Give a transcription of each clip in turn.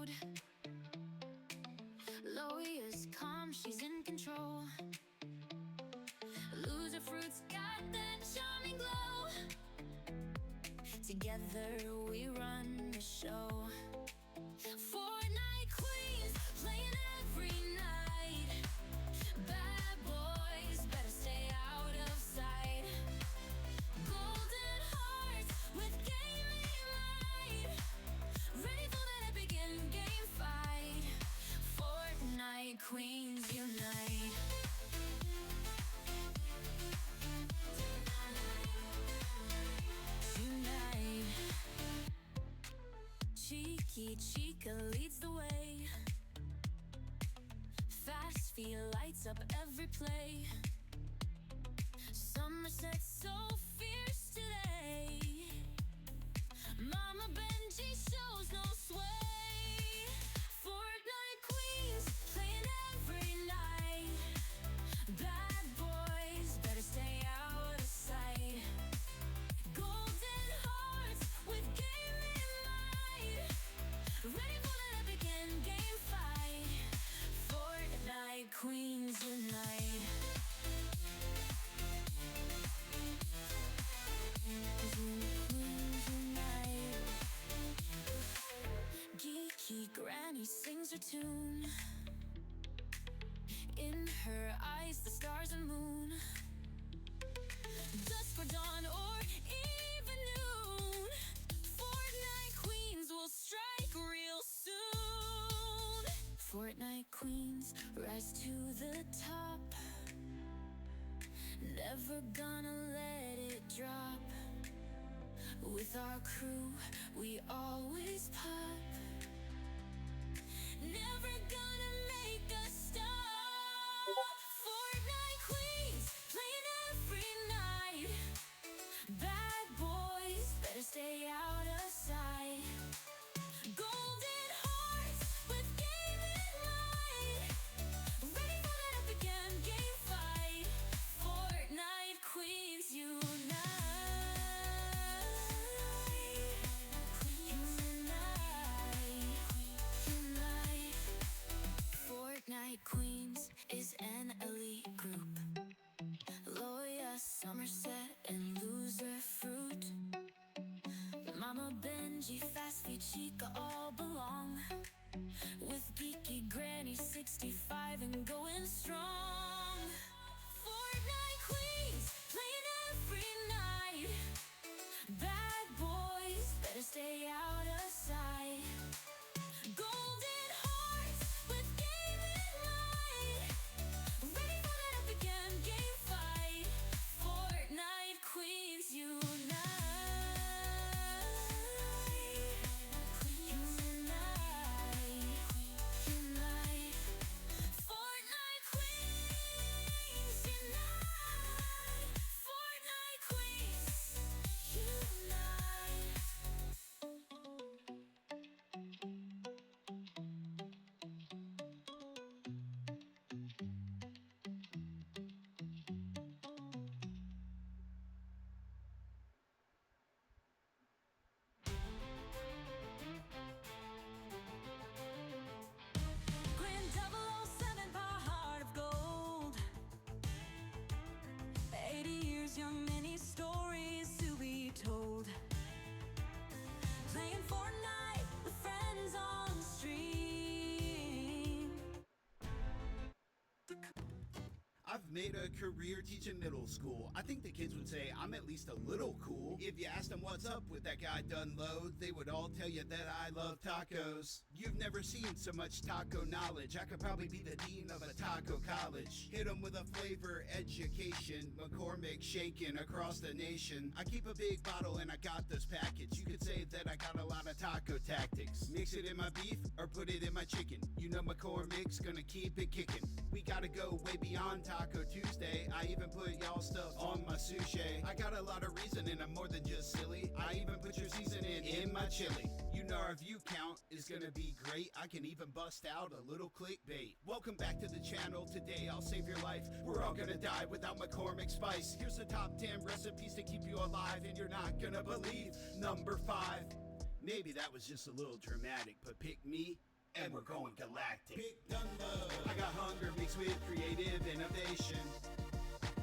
road. Lawyer's calm, she's in control. Loser fruits got that charming glow. Together we run the show. Fortnite queens playing every night. Bad boys better stay out of sight. Golden hearts with gaming might, ready for that epic in-game fight. Fortnite queens unite. Cheeky Chica leads the way. Fast feel lights up every play. Somerset so fierce today. Mama Benji shows no sway. Fortnite queens playing every night. Bad boys better stay out of sight. Golden hearts with gaming might, ready for that epic in-game fight. Fortnite queens unite. Queens unite. Geeky Granny sings her tune. In her eyes the stars and moon. Dusk or dawn or even noon, Fortnite queens will strike real soon. Fortnite queens rise to the top. Never gonna let it drop. With our crew we always pop. Never gonna make us stop. Fortnite queens playing every night. Bad boys better stay out of sight. Golden hearts with gaming might, ready for that epic in-game fight. Fortnite queens unite. Unite. Fortnite queens is an elite group. Loya, Somerset, and Loser Fruit. Mama Benji, Fast Feet, Chica all belong. With Geeky Granny 65 and going strong. Fortnite queens playing every night. Bad boys better stay out of sight. Golden hearts with gaming might, ready for that epic in-game fight. Fortnite queens unite. Unite. Unite. Fortnite queens unite. Fortnite queens unite. Grand 007 power heart of gold. 80 years young, many stories to be told. Playing Fortnite with friends on the stream. I've made a career teaching middle school. I think the kids would say I'm at least a little cool. If you asked them what's up with that guy Dunload, they would all tell you that I love tacos. You've never seen so much taco knowledge. I could probably be the dean of a taco college. Hit them with a flavor education. McCormick shaking across the nation. I keep a big bottle and I got this package. You could say that I got a lot of taco tactics. Mix it in my beef or put it in my chicken. You know McCormick's gonna keep it kicking. We gotta go way beyond Taco Tuesday. I even put y'all stuff on my sushi. I got a lot of reasoning, I'm more than just silly. I even put your seasoning in my chili. You know our view count is gonna be great. I can even bust out a little clickbait. Welcome back to the channel. Today I'll save your life. We're all gonna die without McCormick spice. Here's the top 10 recipes to keep you alive, and you're not gonna believe. Number 5. Maybe that was just a little dramatic, but pick me and we're going galactic. Pick Dunlop. I got hunger mixed with creative innovation.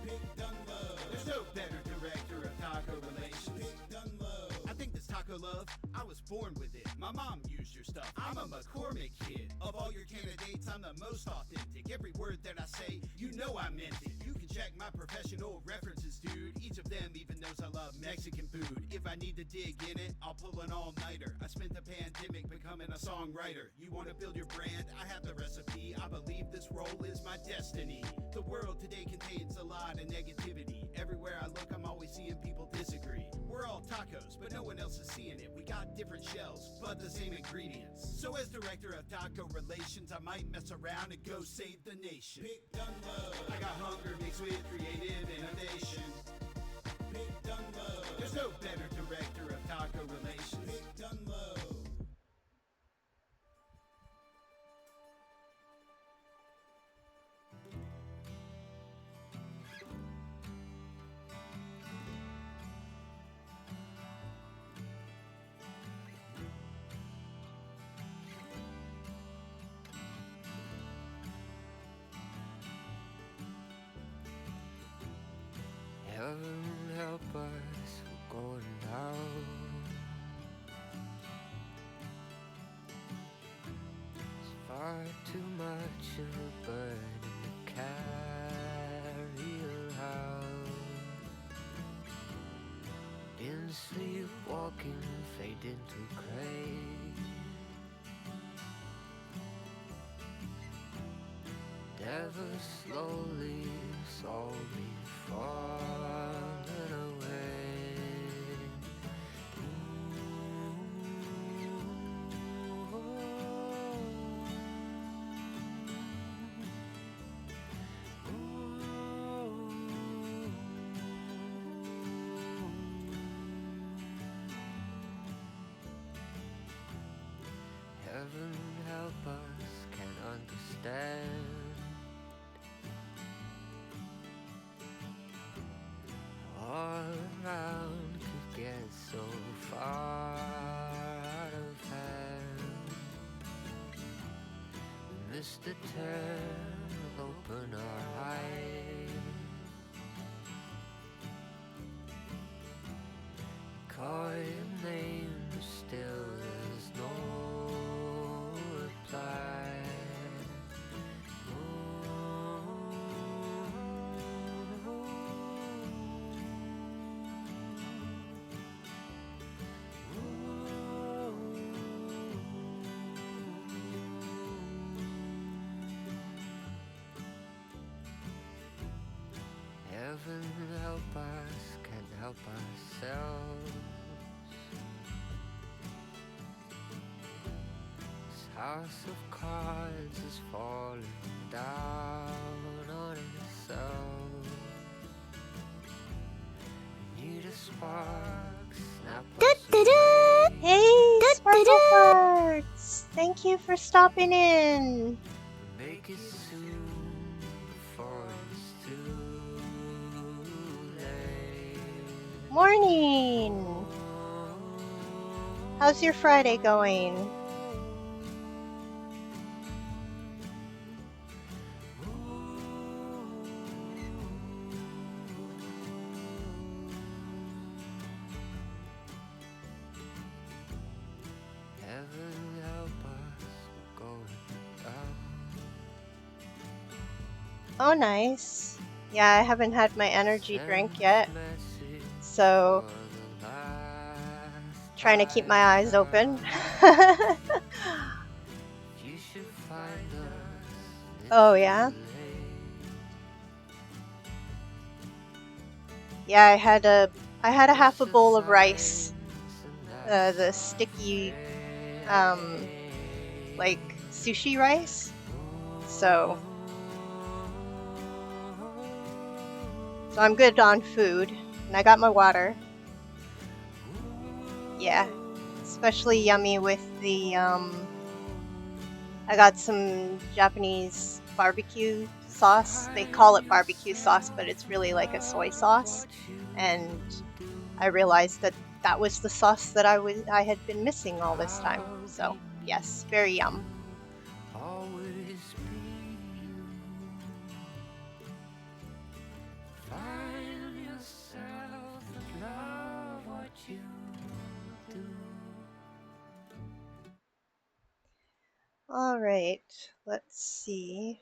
Pick Dunlop. There's no better director of taco relations. Pick Dunlop. I think this taco love, I was born with it. My mom used your stuff. I'm a McCormick kid. Of all your candidates, I'm the most authentic. Every word that I say, you know I meant it. You can check my professional references, dude. Each of them even knows I love Mexican food. If I need to dig in it, I'll pull an all-nighter. I spent the pandemic becoming a songwriter. You want to build your brand? I have the recipe. I believe this role is my destiny. The world today contains a lot of negativity. Everywhere I look, I'm always seeing people disagree. We're all tacos, but no one else is seeing it. We got different shells, but the same ingredients. So as director of taco relations, I might mess around and go save the nation. Pick Dunlop. I got hunger mixed with creative innovation. Pick Dunlop. There's no better director of taco relations. Pick Dunlop. Heaven help us, we're going down. It's far too much of a burden to carry around. Been sleepwalking, fade into gray. Never slowly saw me falling away. Heaven help us, can't understand. All around could get so far out of hand. We missed the turn, open our eyes. Call your name, but still there's no reply. Heaven help us, can't help ourselves. This house of cards is falling down on itself. We need a spark, snap us away. Hey, Sparkle Farts! Thank you for stopping in. Make it soon before it's too late. Morning! How's your Friday going? Heaven help us, we're going down. Oh, nice. Yeah, I haven't had my energy drink yet, so trying to keep my eyes open. Oh, yeah? Yeah, I had a half a bowl of rice. The sticky, like sushi rice. So I'm good on food, and I got my water. Yeah, especially yummy with the, I got some Japanese barbecue sauce. They call it barbecue sauce, but it's really like a soy sauce. And I realized that that was the sauce that I had been missing all this time. So, yes, very yum. All right, let's see.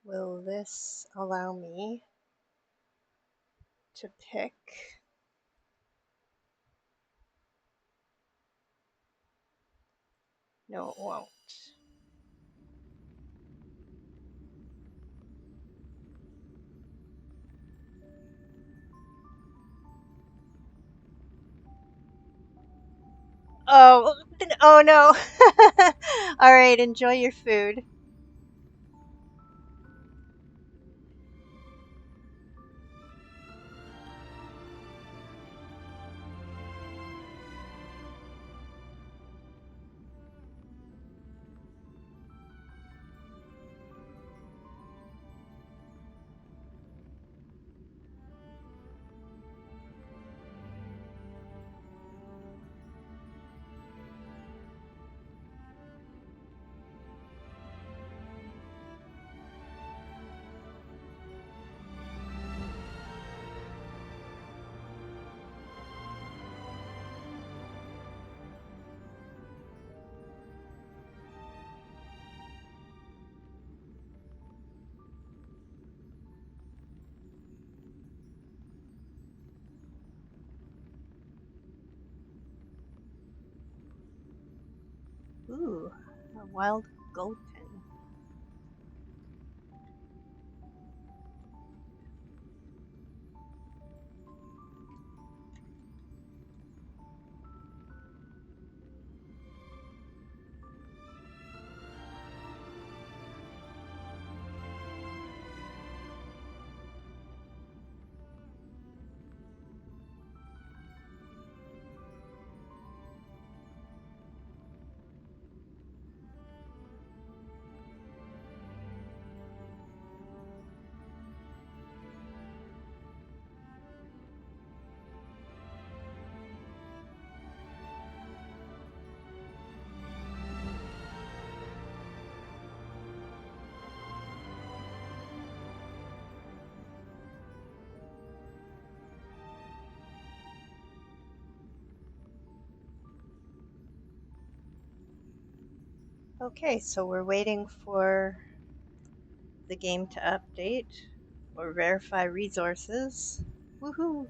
Will this allow me to pick? No, it won't. Oh, oh no. All right, enjoy your food. Ooh, a wild gulpin. Okay, so we're waiting for the game to update or verify resources. Woohoo!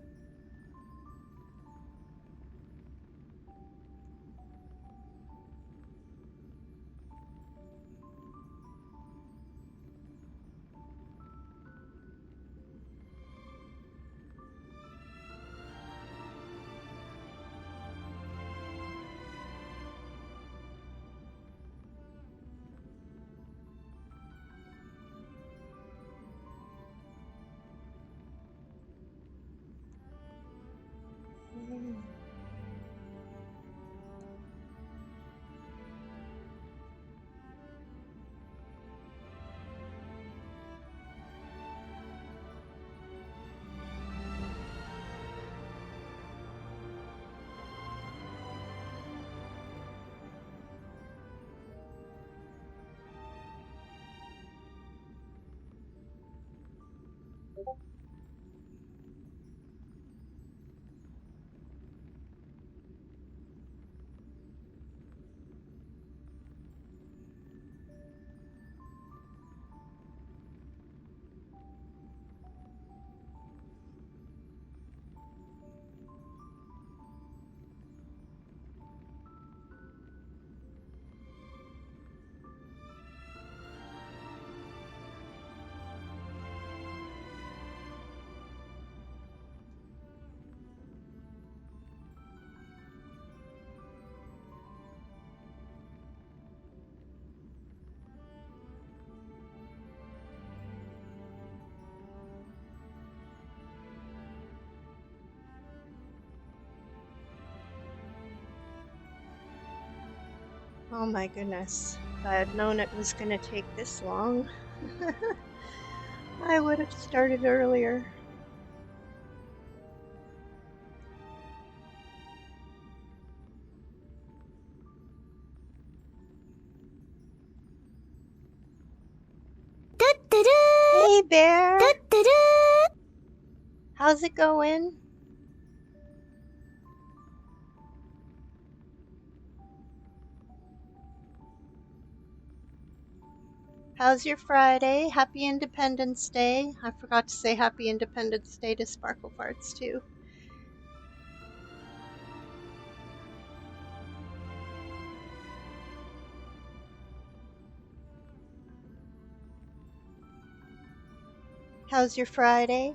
Oh my goodness. If I had known it was going to take this long, I would have started earlier. Hey, Bear! How's it going? How's your Friday? Happy Independence Day. I forgot to say Happy Independence Day to Sparkle Farts too. How's your Friday?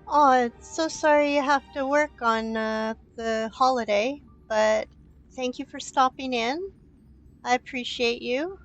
Oh, it's so sorry you have to work on the holiday, but thank you for stopping in. I appreciate you.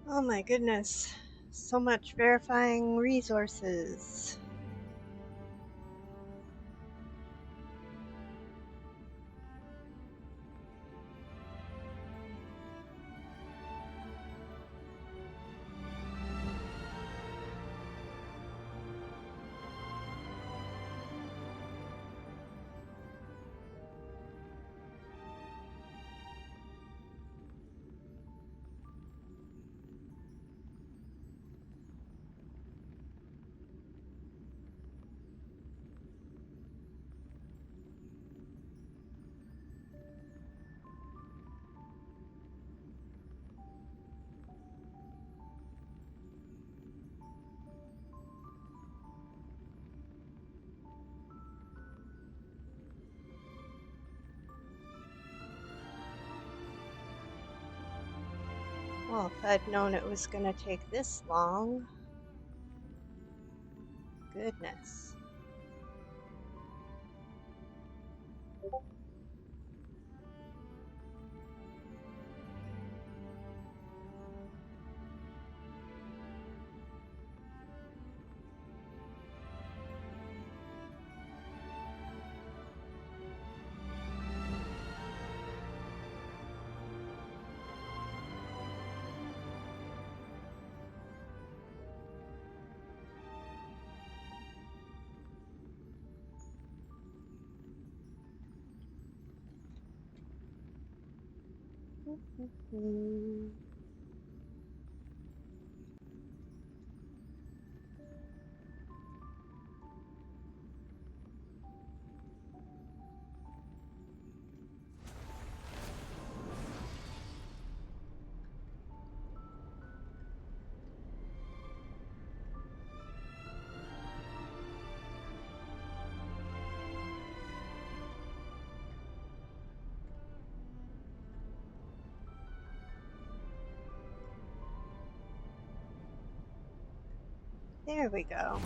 Oh my goodness. So much verifying resources. Well, if I'd known it was going to take this long. Goodness. There we go.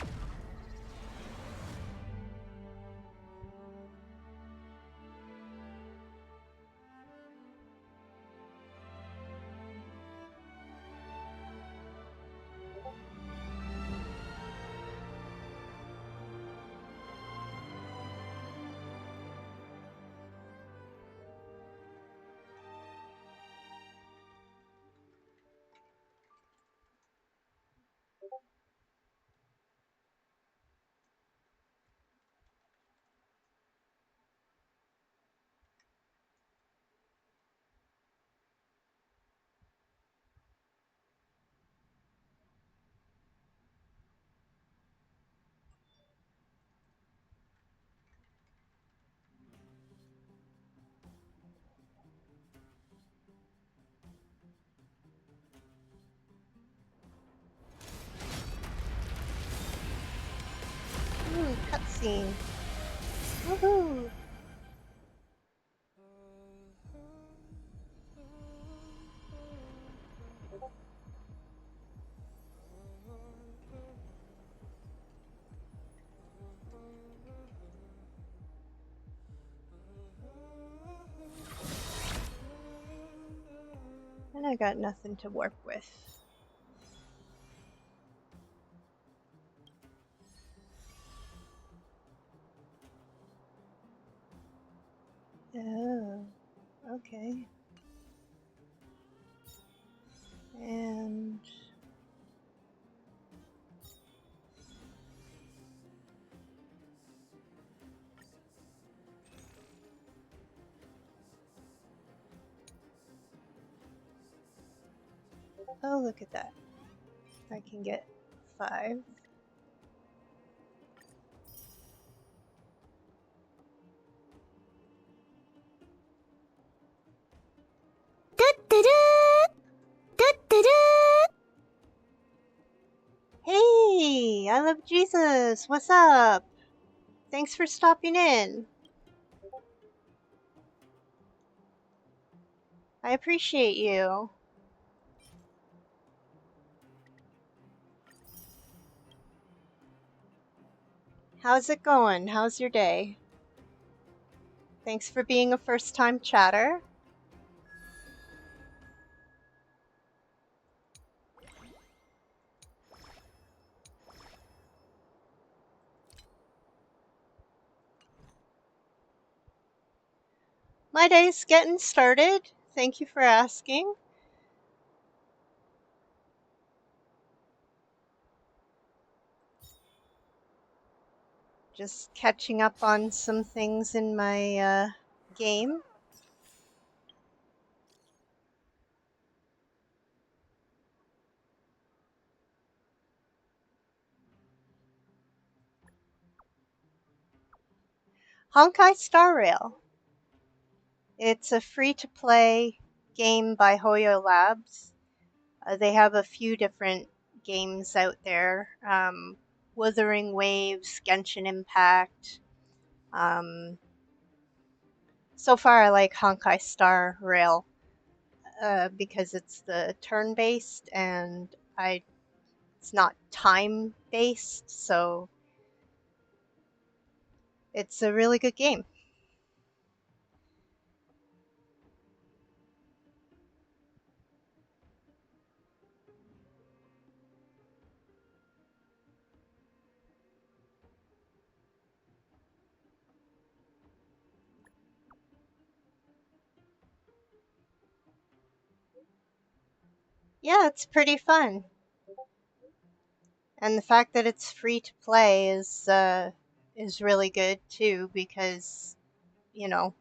cutscene. Woohoo! And I got nothing to work with. Oh, okay. And oh, look at that. I can get 5. Hey, I love Jesus. What's up? Thanks for stopping in. I appreciate you. How's it going? How's your day? Thanks for being a first-time chatter. My day's getting started. Thank you for asking. Just catching up on some things in my game. Honkai Star Rail. It's a free-to-play game by Hoyo Labs. They have a few different games out there. Wuthering Waves, Genshin Impact. So far I like Honkai Star Rail because it's the turn-based and it's not time-based, so it's a really good game. Yeah, it's pretty fun. And the fact that it's free to play is really good too, because you know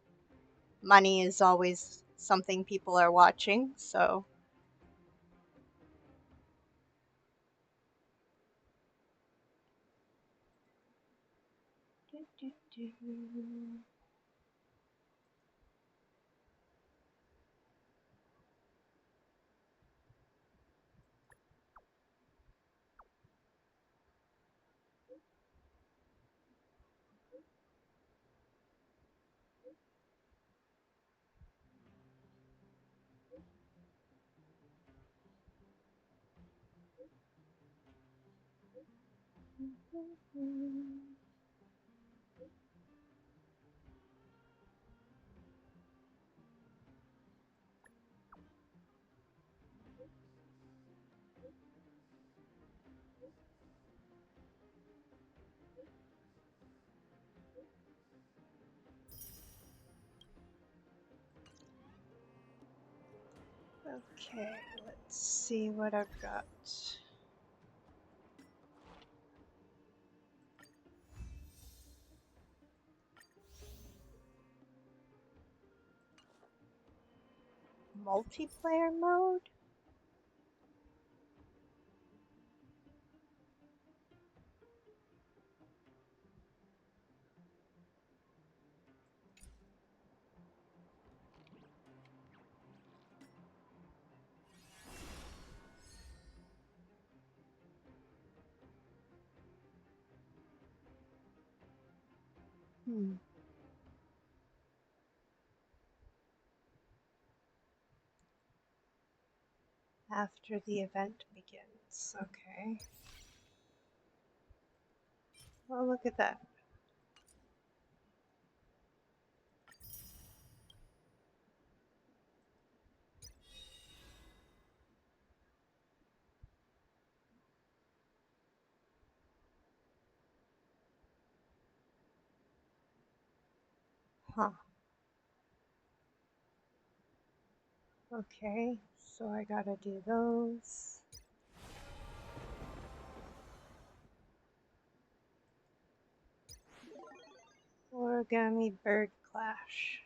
money is always something people are watching. So okay, let's see what I've got. Multiplayer mode? Hmm. After the event begins. Okay. Well, look at that. Huh. Okay. So I gotta do those. Origami bird clash.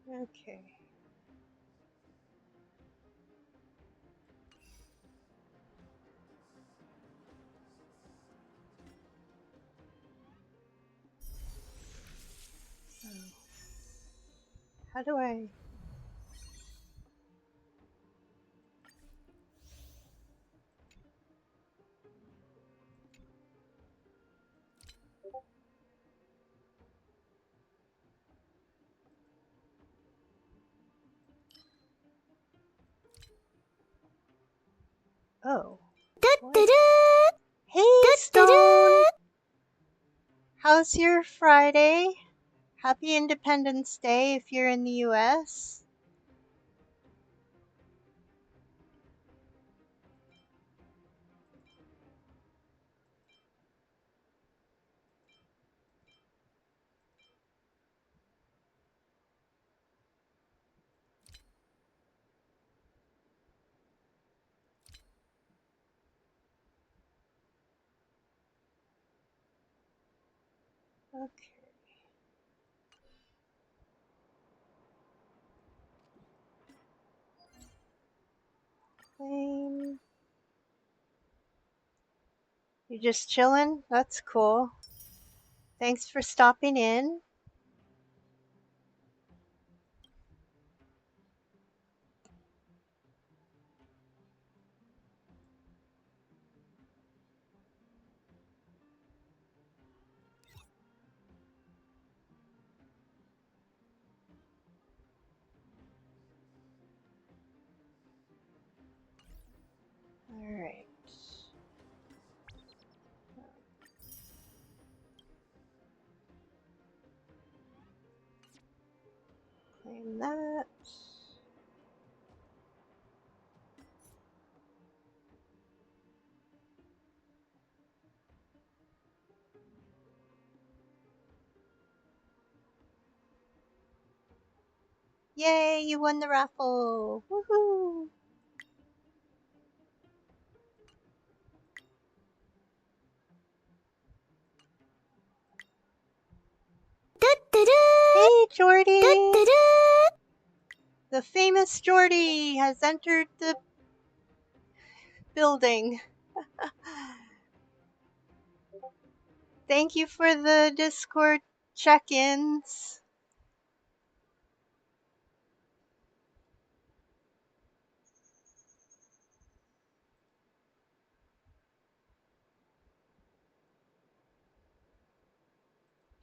Okay. So how do I? Oh. What? Hey, Stone. How's your Friday? Happy Independence Day if you're in the US. Okay. Claim. You just chilling? That's cool. Thanks for stopping in. Alright. Claim that. Yay, you won the raffle! Woohoo! Hey, Jordy! The famous Jordy has entered the building. Thank you for the Discord check-ins.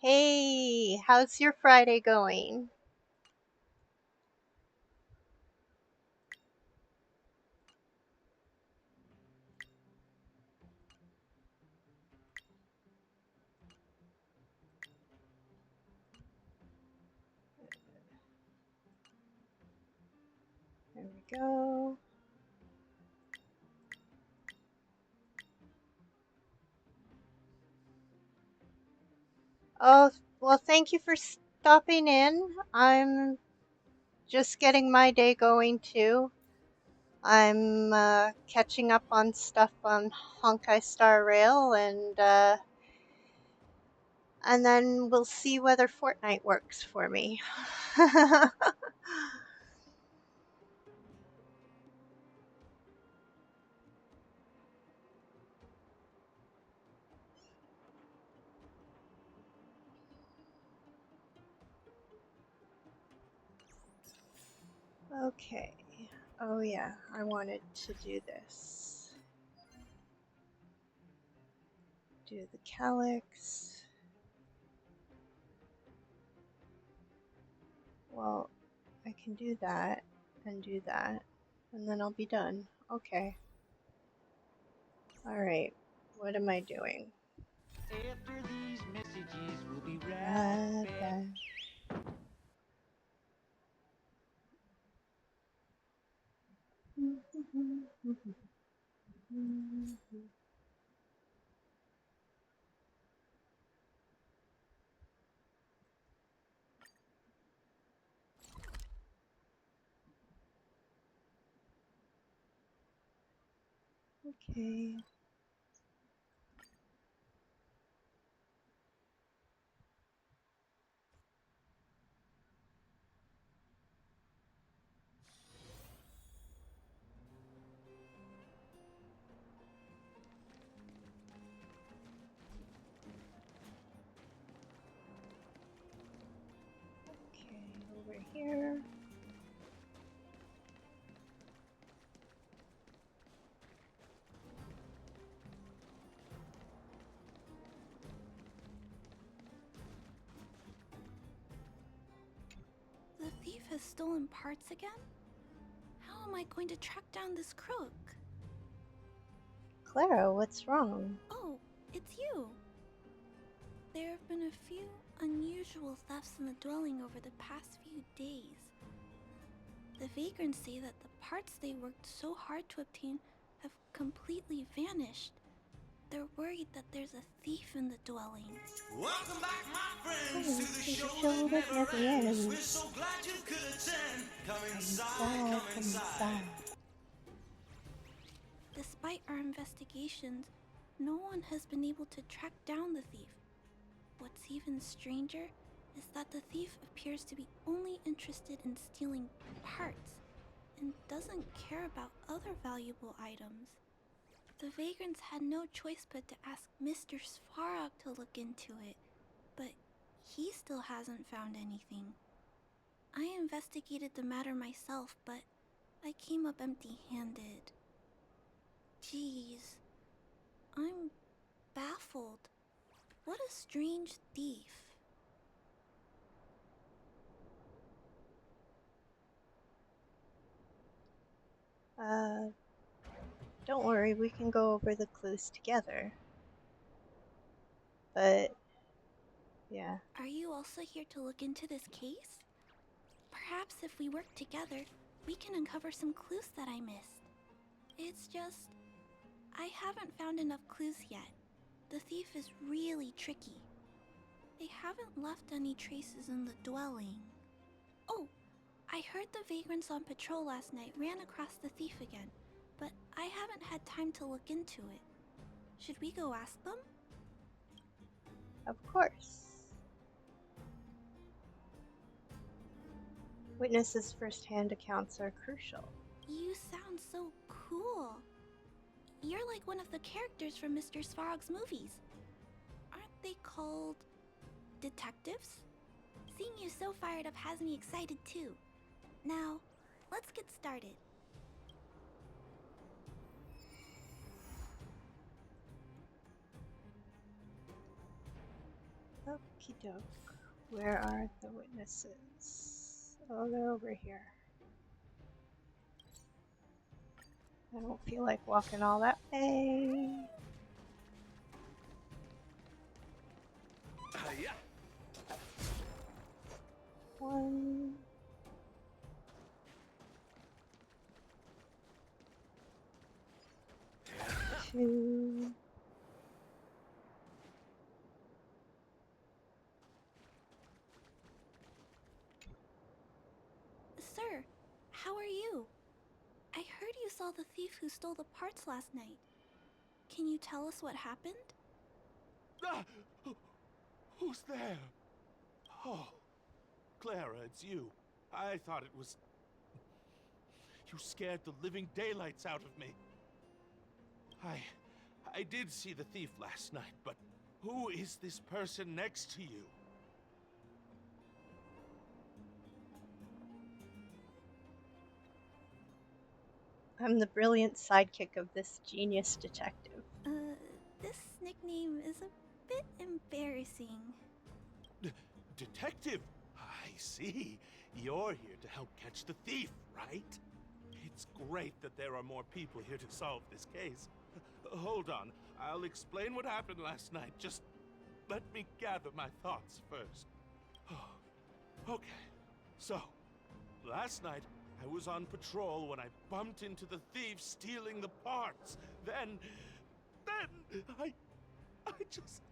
Hey, how's your Friday going? There we go. Oh, well, thank you for stopping in. I'm just getting my day going too. I'm catching up on stuff on Honkai Star Rail, and then we'll see whether Fortnite works for me. Okay. Oh yeah, I wanted to do this. Do the calyx. Well, I can do that and do that, and then I'll be done. Okay. Alright, what am I doing? After these messages, we'll be Right right back. back. Okay. Okay, over here. The thief has stolen parts again? How am I going to track down this crook? Clara, what's wrong? Oh, it's you. There have been a few unusual thefts in the dwelling over the past few days. The vagrants say that the parts they worked so hard to obtain have completely vanished. They're worried that there's a thief in the dwelling. Welcome back, my friends, Oh, to the to the show show that that never never ends. We're ends. so glad you could attend. Come Come inside, inside, come come inside. inside. Despite our investigations, no one has been able to track down the thief. What's even stranger is that the thief appears to be only interested in stealing parts and doesn't care about other valuable items. The vagrants had no choice but to ask Mr. Svarog to look into it, but he still hasn't found anything. I investigated the matter myself, but I came up empty-handed. Geez, I'm baffled. What a strange thief. Don't worry, we can go over the clues together. But, yeah. Are you also here to look into this case? Perhaps if we work together, we can uncover some clues that I missed. It's just, I haven't found enough clues yet. The thief is really tricky. They haven't left any traces in the dwelling. Oh, I heard the vagrants on patrol last night ran across the thief again, but I haven't had time to look into it. Should we go ask them? Of course. Witnesses' first-hand accounts are crucial. You sound so cool. You're like one of the characters from Mr. Svarog's movies. Aren't they called detectives? Seeing you so fired up has me excited too. Now, let's get started. Okie doke. Where are the witnesses? Oh, they're over here. I don't feel like walking all that way. Yeah. One. Two. Sir, how are you? I heard you saw the thief who stole the parts last night. Can you tell us what happened? Ah! Who's there? Oh, Clara, it's you. I thought it was... You scared the living daylights out of me. I did see the thief last night, but who is this person next to you? I'm the brilliant sidekick of this genius detective. This nickname is a bit embarrassing. Detective, I see. You're here to help catch the thief, right? It's great that there are more people here to solve this case. Hold on, I'll explain what happened last night. Just let me gather my thoughts first. Okay, so, last night I was on patrol when I bumped into the thief stealing the parts. Then I just...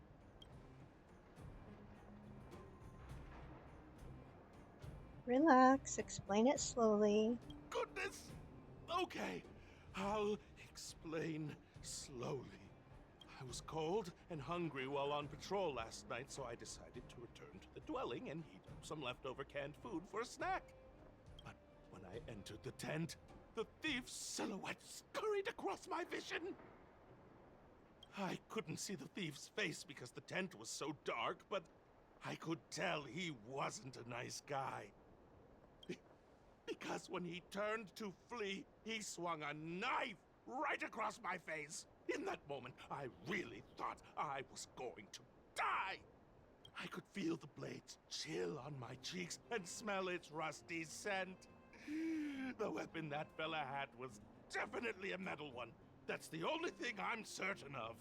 Relax, explain it slowly. Goodness! Okay, I'll explain slowly. I was cold and hungry while on patrol last night, so I decided to return to the dwelling and heat up some leftover canned food for a snack. But when I entered the tent, the thief's silhouette scurried across my vision. I couldn't see the thief's face because the tent was so dark, but I could tell he wasn't a nice guy. Because when he turned to flee, he swung a knife right across my face. In that moment, I really thought I was going to die. I could feel the blades chill on my cheeks and smell its rusty scent. The weapon that fella had was definitely a metal one. That's the only thing I'm certain of.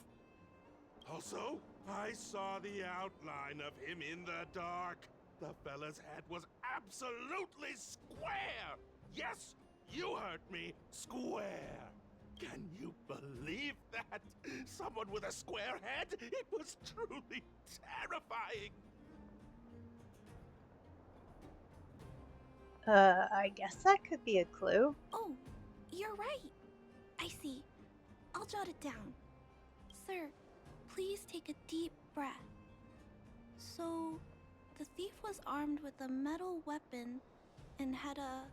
Also, I saw the outline of him in the dark. The fella's head was absolutely square! Yes, you heard me, square! Can you believe that? Someone with a square head? It was truly terrifying! I guess that could be a clue. Oh, you're right. I see. I'll jot it down. Sir, please take a deep breath. So, the thief was armed with a metal weapon and had a,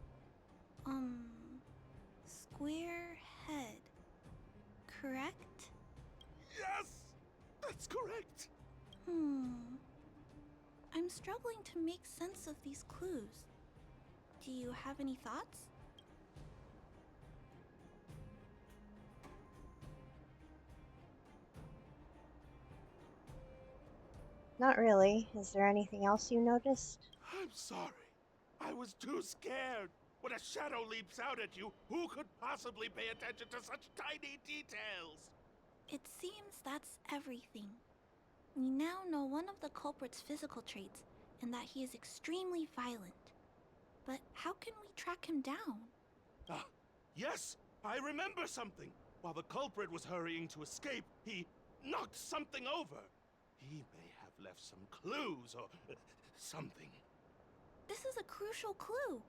square head. Correct? Yes! That's correct! I'm struggling to make sense of these clues. Do you have any thoughts? Not really. Is there anything else you noticed? I'm sorry. I was too scared. When a shadow leaps out at you, who could possibly pay attention to such tiny details? It seems that's everything. We now know one of the culprit's physical traits, and that he is extremely violent. But how can we track him down? Ah, yes, I remember something. While the culprit was hurrying to escape, he knocked something over. He may have left some clues or something. This is a crucial clue.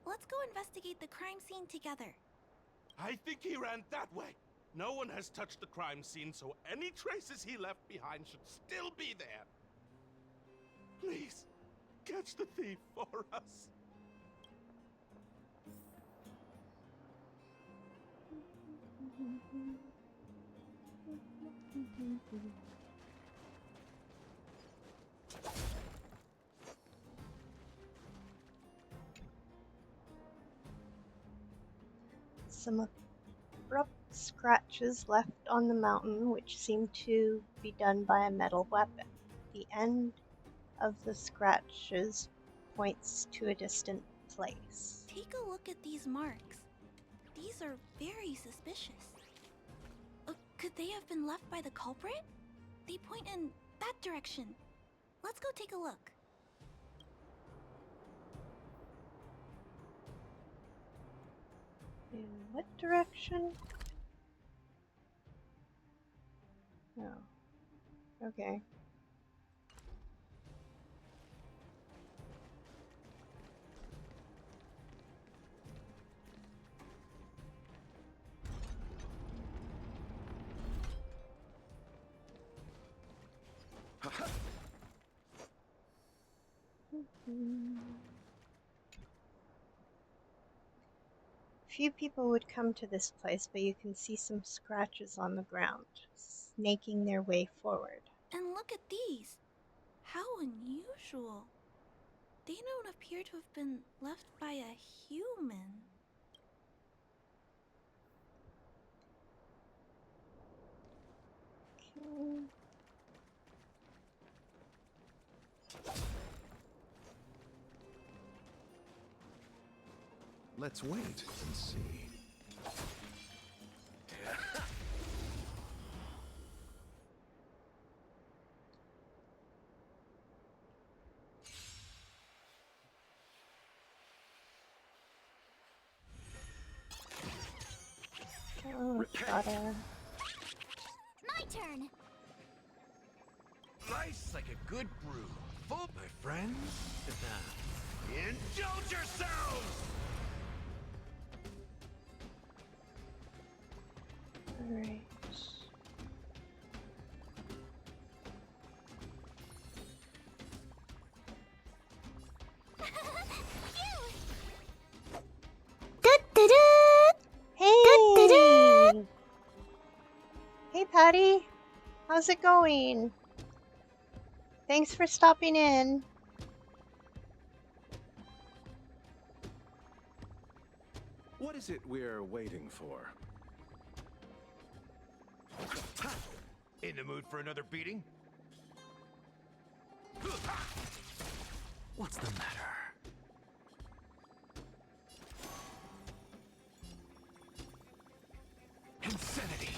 Let's go investigate the crime scene together. I think he ran that way. No one has touched the crime scene, so any traces he left behind should still be there. Please, catch the thief for us. Some abrupt scratches left on the mountain, which seem to be done by a metal weapon. The end of the scratches points to a distant place. Take a look at these marks. These are very suspicious. Could they have been left by the culprit? They point in that direction. Let's go take a look. In what direction? Oh. Okay. Few people would come to this place, but you can see some scratches on the ground, snaking their way forward. And look at these. How unusual. They don't appear to have been left by a human. Let's wait and see. Oh, gotta. My turn. Life's like a good brew. Full, my friends. Indulge yourselves! Alright. Hey! Hey, Patty. How's it going? Thanks for stopping in. What is it we're waiting for? In the mood for another beating? What's the matter? Insanity!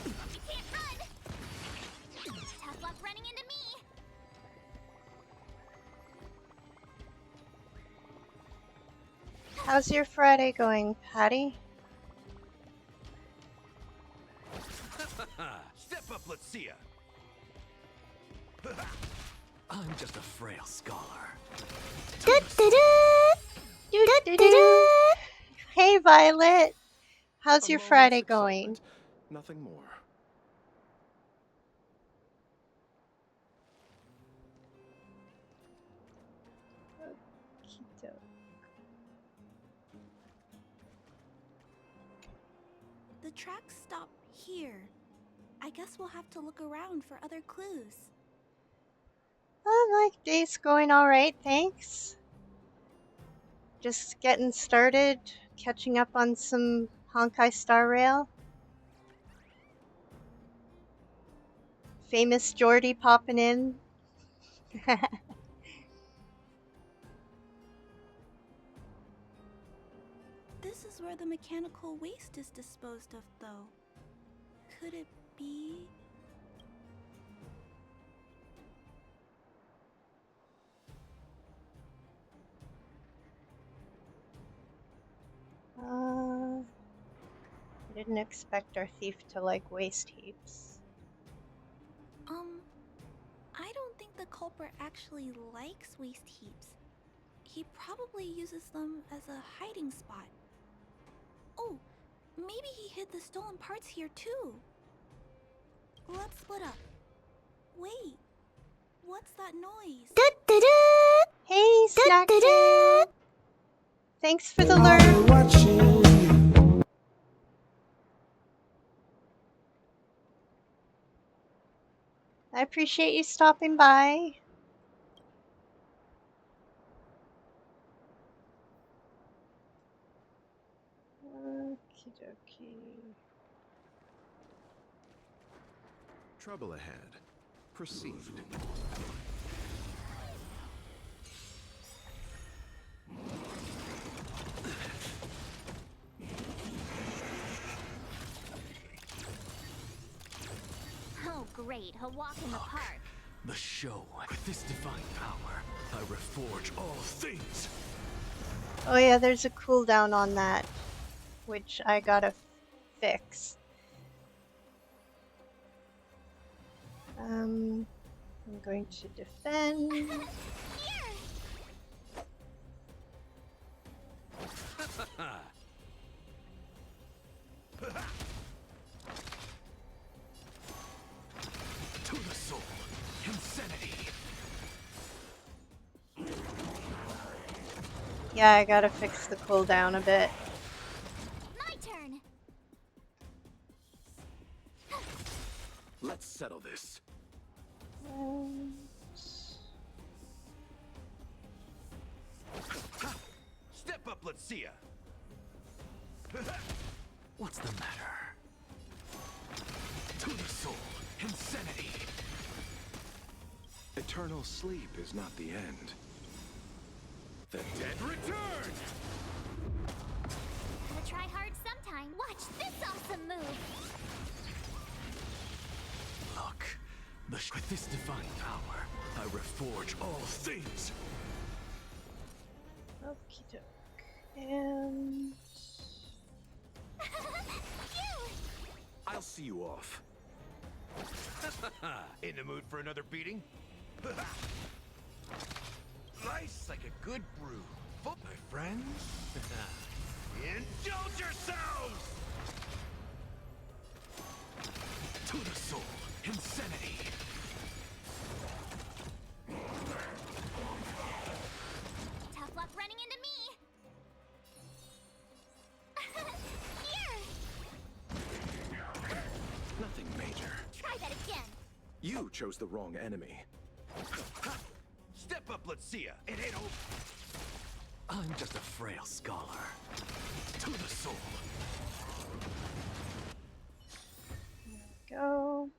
You can't run. Tough luck running into me. How's your Friday going, Patty? Step up, let's see ya! I'm just a frail scholar. Hey, Violet. How's A your moment's Friday going? excitement, nothing more. The tracks stop here. I guess we'll have to look around for other clues. My day's going alright, thanks. Just getting started, catching up on some Honkai Star Rail. Famous Geordie popping in. This is where the mechanical waste is disposed of, though. Could it be? I didn't expect our thief to like waste heaps. I don't think the culprit actually likes waste heaps. He probably uses them as a hiding spot. Oh, maybe he hid the stolen parts here too. Let's split up. Wait, what's that noise? Hey, Snack Kid! Thanks for the lurk. I appreciate you stopping by. Okie dokie. Trouble ahead. Proceed. Oh, great. A walk in the park. The show. With this divine power, I reforge all things. Oh yeah, there's a cooldown on that, which I gotta fix. I'm going to defend. To the soul. Insanity. Yeah, I gotta fix the cooldown a bit. My turn. Let's settle this. Step up, let's see ya. What's the matter? To the soul, insanity. Eternal sleep is not the end. The dead Return! Gotta try hard sometime. Watch this awesome move. Look, with this divine power, I reforge all things. Okie doke. And I'll see you off. In the mood for another beating? Nice like a good brew. My friends, indulge yourselves! To the soul, insanity. Tough luck running into me. Here. Nothing major. Try that again. You chose the wrong enemy. Step up, let's see ya. It ain't over. I'm just a frail scholar. To the soul. go.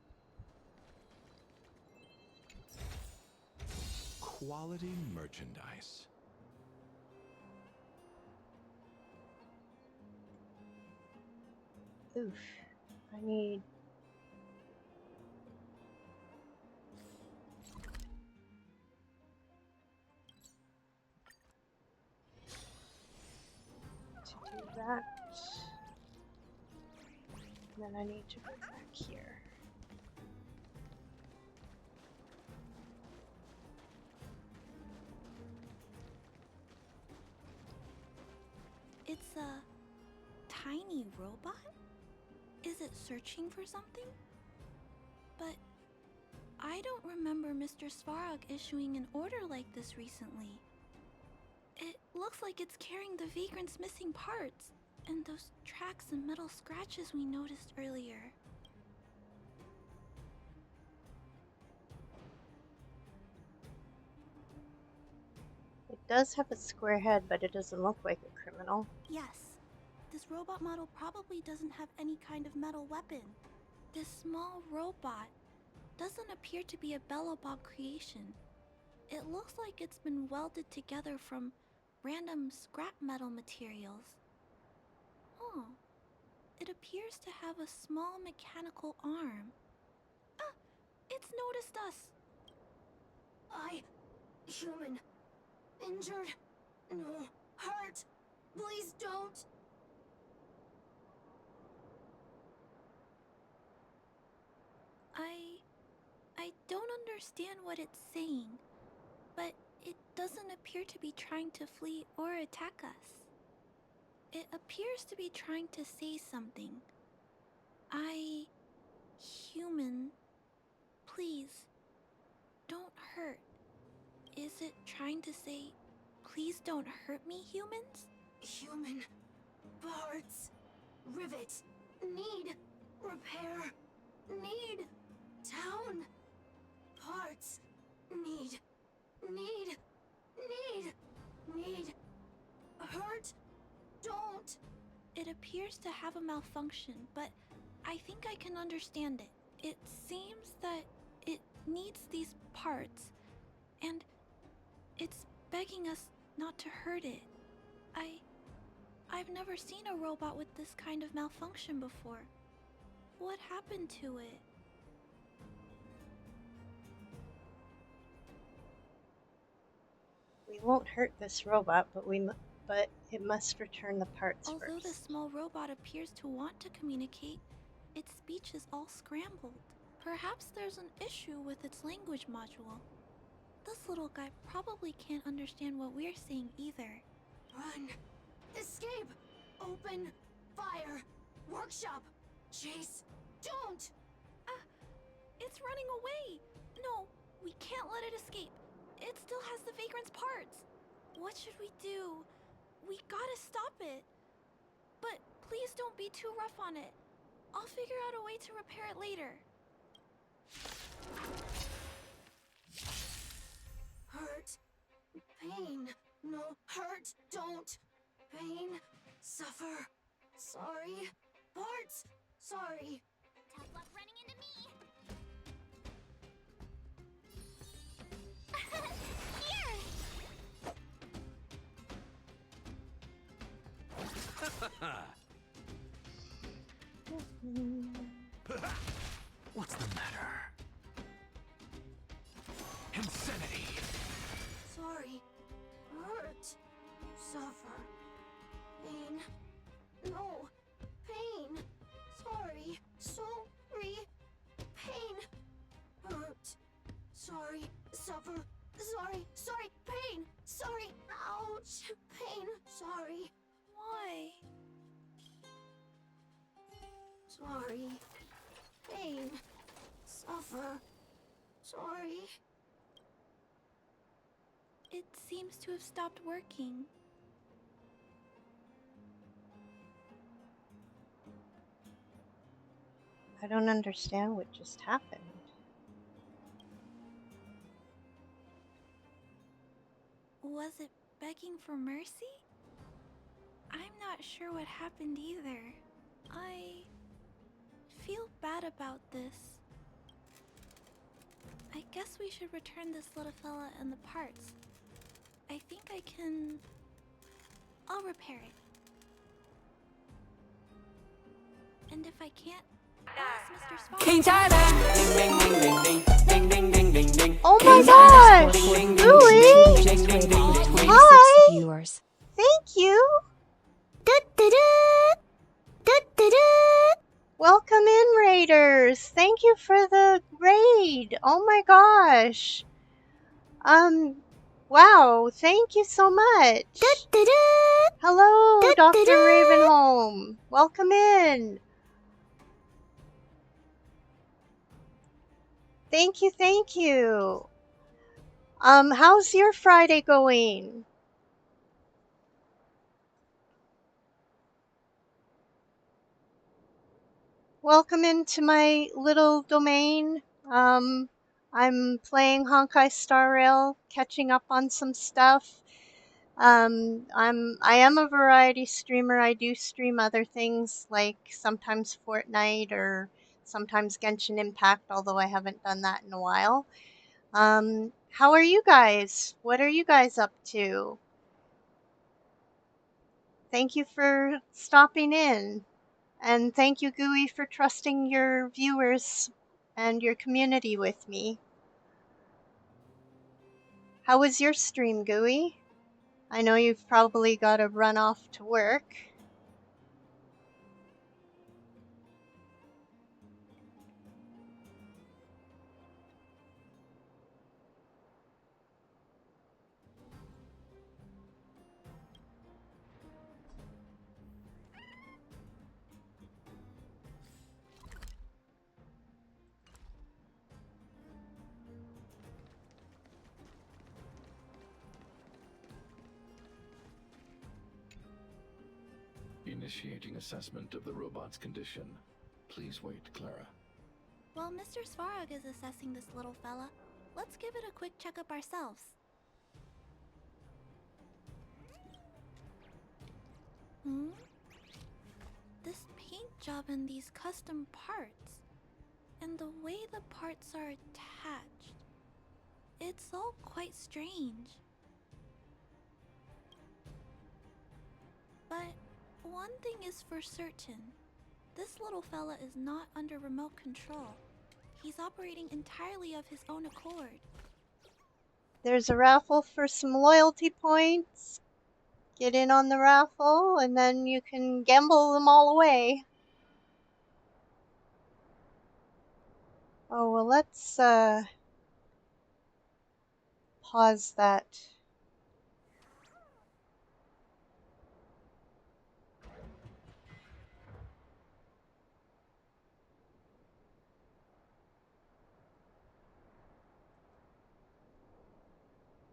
Quality merchandise. Oof. I need... to do that. And then I need to go back here. It's a tiny robot? Is it searching for something? But I don't remember Mr. Svarog issuing an order like this recently. It looks like it's carrying the vagrant's missing parts, and those tracks and metal scratches we noticed earlier. It does have a square head, but it doesn't look like a criminal. Yes, this robot model probably doesn't have any kind of metal weapon. This small robot doesn't appear to be a Bellobog creation. It looks like it's been welded together from random scrap metal materials. Oh, it appears to have a small mechanical arm. Ah, it's noticed us. Human. Injured. No. Hurt. Please don't. I don't understand what it's saying, but it doesn't appear to be trying to flee or attack us. It appears to be trying to say something. Human, please, don't hurt. Is it trying to say, please don't hurt me, humans? Human. Parts. Rivet. Need. Repair. Need. Town. Parts. Need. Hurt. Don't. It appears to have a malfunction, but I think I can understand it. It seems that it needs these parts, and it's begging us not to hurt it. I've never seen a robot with this kind of malfunction before. What happened to it? We won't hurt this robot, but it must return the parts Although first. the small robot appears to want to communicate, its speech is all scrambled. Perhaps there's an issue with its language module. This little guy probably can't understand what we're saying either. Run. Escape. Open. Fire. Workshop. Chase. Don't. It's running away! No, we can't let it escape. It still has the vagrant's parts. What should we do? We gotta stop it. But please don't be too rough on it. I'll figure out a way to repair it later. Hurt. Pain. No. Hurt. Don't. Pain. Suffer. Sorry. Parts. Sorry. Tough luck running into me. Here. What's the matter? Insanity! Sorry. Hurt. Suffer. Pain. No. Pain. Sorry. Sorry. Pain. Hurt. Sorry. Suffer. Sorry. Sorry. Pain. Sorry. Ouch. Pain. Sorry. Why? Sorry. Pain. Suffer. Sorry. It seems to have stopped working. I don't understand what just happened. Was it begging for mercy? I'm not sure what happened either. I feel bad about this. I guess we should return this little fella and the parts. I think I can... I'll repair it. And if I can't, ask Mr. Spock. Oh my gosh! Louie! Hi! Viewers. Thank you! Welcome in, Raiders! Thank you for the raid! Oh my gosh! Wow, thank you so much! Hello, Dr. Ravenholm! Welcome in! Thank you, thank you! How's your Friday going? Welcome into my little domain. I'm playing Honkai Star Rail, catching up on some stuff. I am a variety streamer. I do stream other things like sometimes Fortnite or sometimes Genshin Impact, although I haven't done that in a while. How are you guys? What are you guys up to? Thank you for stopping in. And thank you, Gooey, for trusting your viewers and your community with me. How was your stream, Gooey? I know you've probably got to run off to work. Initiating assessment of the robot's condition. Please wait, Clara. While Mr. Svarog is assessing this little fella, let's give it a quick checkup ourselves. This paint job and these custom parts, and the way the parts are attached, it's all quite strange. But one thing is for certain. This little fella is not under remote control. He's operating entirely of his own accord. There's a raffle for some loyalty points. Get in on the raffle, and then you can gamble them all away. Oh, well, let's pause that.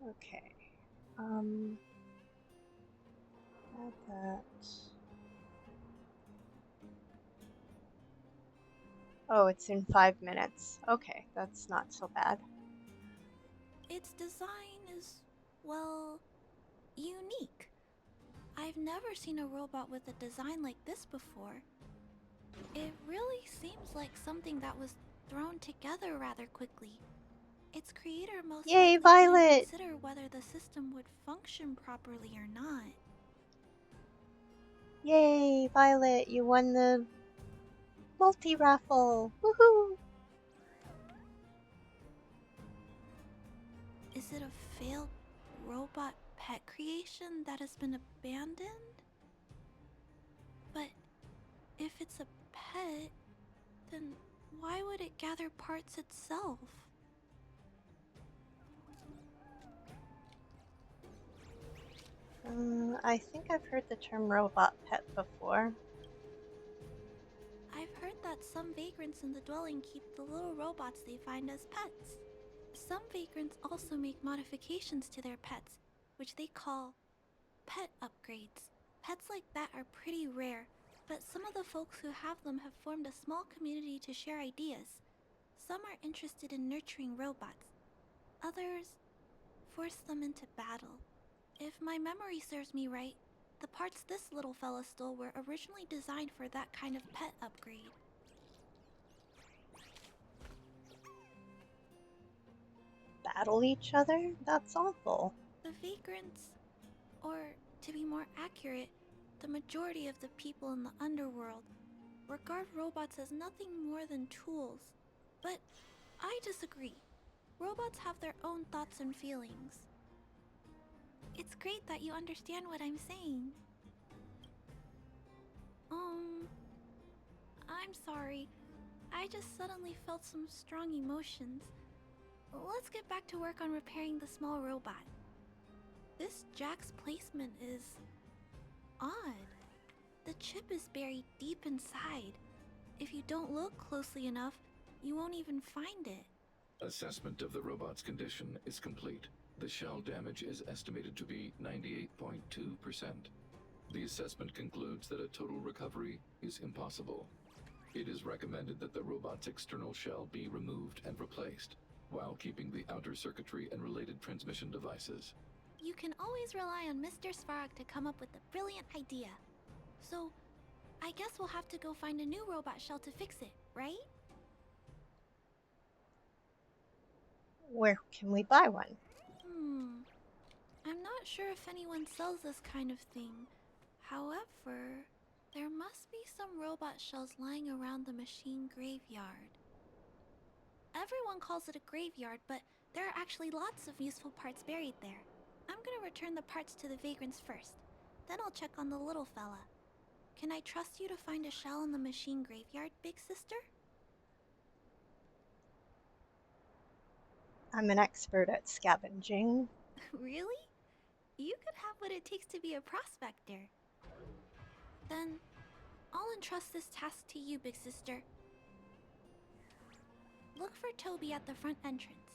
Okay. Add that. Oh, it's in 5 minutes. Okay, that's not so bad. Its design is, well, unique. I've never seen a robot with a design like this before. It really seems like something that was thrown together rather quickly. Its creator most Yay, likely Violet! didn't consider whether the system would function properly or not. Yay, Violet, you won the multi-raffle! Woohoo! Is it a failed robot pet creation that has been abandoned? But if it's a pet, then why would it gather parts itself? I think I've heard the term robot pet before. I've heard that some vagrants in the dwelling keep the little robots they find as pets. Some vagrants also make modifications to their pets, which they call pet upgrades. Pets like that are pretty rare, but some of the folks who have them have formed a small community to share ideas. Some are interested in nurturing robots. Others force them into battle. If my memory serves me right, the parts this little fella stole were originally designed for that kind of pet upgrade. Battle each other? That's awful. The vagrants, or to be more accurate, the majority of the people in the underworld, regard robots as nothing more than tools. But I disagree. Robots have their own thoughts and feelings. It's great that you understand what I'm saying. I'm sorry. I just suddenly felt some strong emotions. Let's get back to work on repairing the small robot. This jack's placement is odd. The chip is buried deep inside. If you don't look closely enough, you won't even find it. Assessment of the robot's condition is complete. The shell damage is estimated to be 98.2%. The assessment concludes that a total recovery is impossible. It is recommended that the robot's external shell be removed and replaced, while keeping the outer circuitry and related transmission devices. You can always rely on Mr. Svarog to come up with a brilliant idea. So, I guess we'll have to go find a new robot shell to fix it, right? Where can we buy one? I'm not sure if anyone sells this kind of thing. However, there must be some robot shells lying around the machine graveyard. Everyone calls it a graveyard, but there are actually lots of useful parts buried there. I'm gonna return the parts to the vagrants first. Then I'll check on the little fella. Can I trust you to find a shell in the machine graveyard, big sister? I'm an expert at scavenging. Really? You could have what it takes to be a prospector. Then, I'll entrust this task to you, big sister. Look for Toby at the front entrance.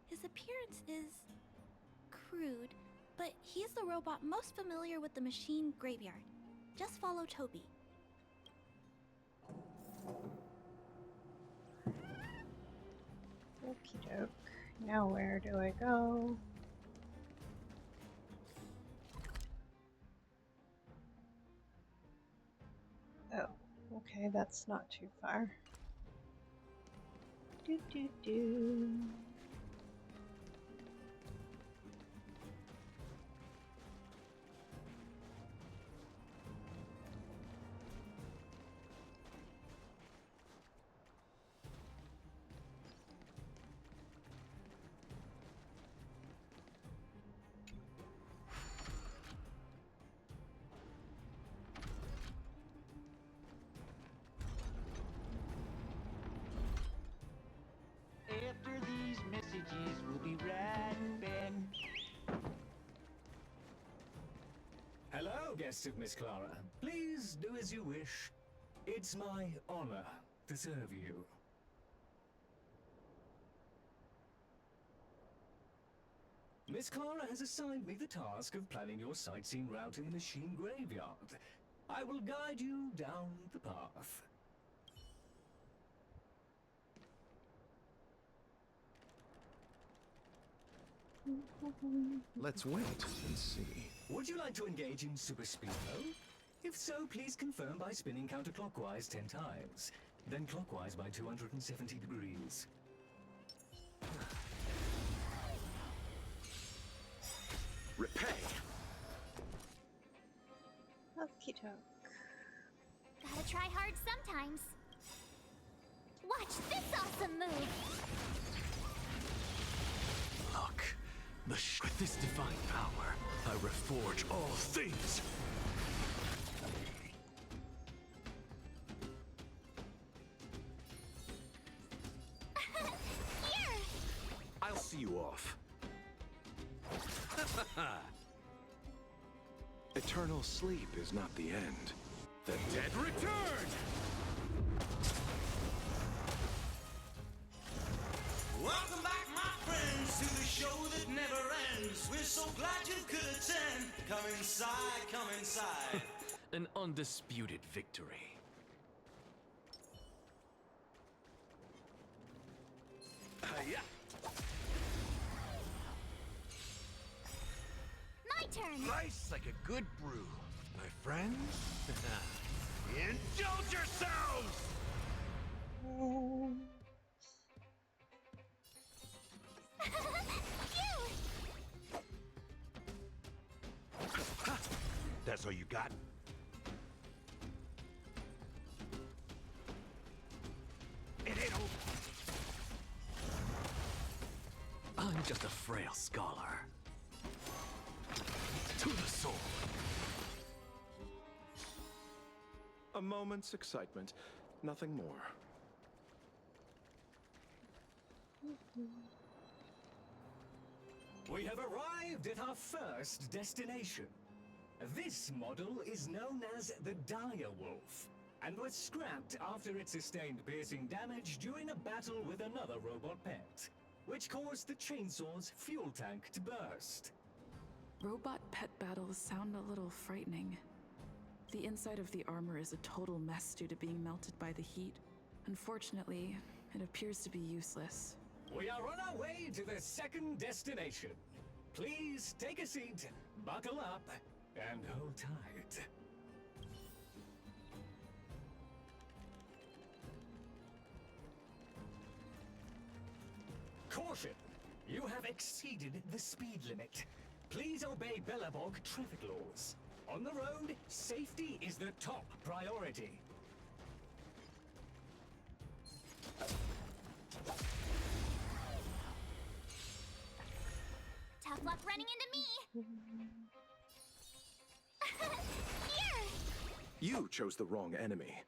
His appearance is crude, but he's the robot most familiar with the machine graveyard. Just follow Toby. Okie doke. Now where do I go? Oh, okay, that's not too far. Do do do. After these messages, we'll be right back. Hello, guests of Miss Clara. Please do as you wish. It's my honor to serve you. Miss Clara has assigned me the task of planning your sightseeing route in the machine graveyard. I will guide you down the path. Let's wait and see. Would you like to engage in super speed mode? If so, please confirm by spinning counterclockwise 10 times, then clockwise by 270 degrees. Repay! Okie doke. Gotta try hard sometimes. Watch this awesome move! Look, with this divine power, I reforge all things. Here! I'll see you off. Eternal sleep is not the end. The dead return! Welcome back, my friends, to the show that never ends. We're so glad you could attend. Come inside, come inside. An undisputed victory. Yeah. My turn! Nice like a good brew. My friends, indulge yourselves! You! That's all you got? It ain't over. I'm just a frail scholar. To the soul. A moment's excitement, nothing more. We have arrived at our first destination. This model is known as the Dire Wolf, and was scrapped after it sustained piercing damage during a battle with another robot pet, which caused the chainsaw's fuel tank to burst. Robot pet battles sound a little frightening. The inside of the armor is a total mess due to being melted by the heat. Unfortunately, it appears to be useless. We are on our way to the second destination. Please take a seat, buckle up, and hold tight. Caution! You have exceeded the speed limit. Please obey Bellabog traffic laws. On the road, safety is the top priority. Tough luck running into me! Here! You chose the wrong enemy.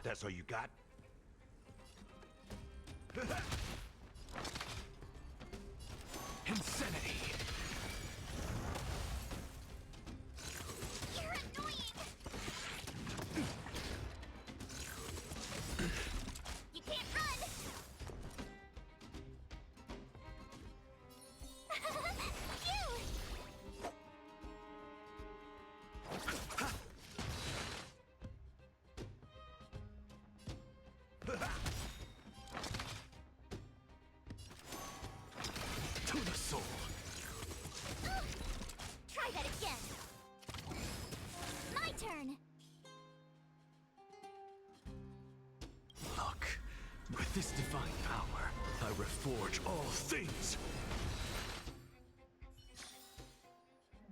That's all you got? Insanity! You're annoying! You can't run! You! To the soul. Try that again! My turn! Look, with this divine power, I reforge all things.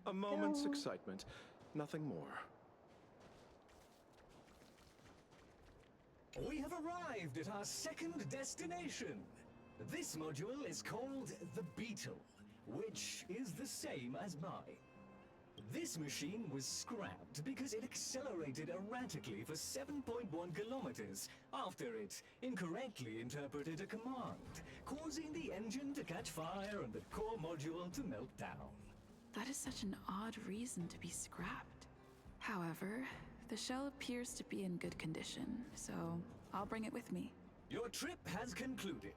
A moment's excitement, nothing more. We have arrived at our second destination. This module is called the Beetle, which is the same as mine. This machine was scrapped because it accelerated erratically for 7.1 kilometers after it incorrectly interpreted a command, causing the engine to catch fire and the core module to melt down. That is such an odd reason to be scrapped. However, the shell appears to be in good condition, so I'll bring it with me. Your trip has concluded.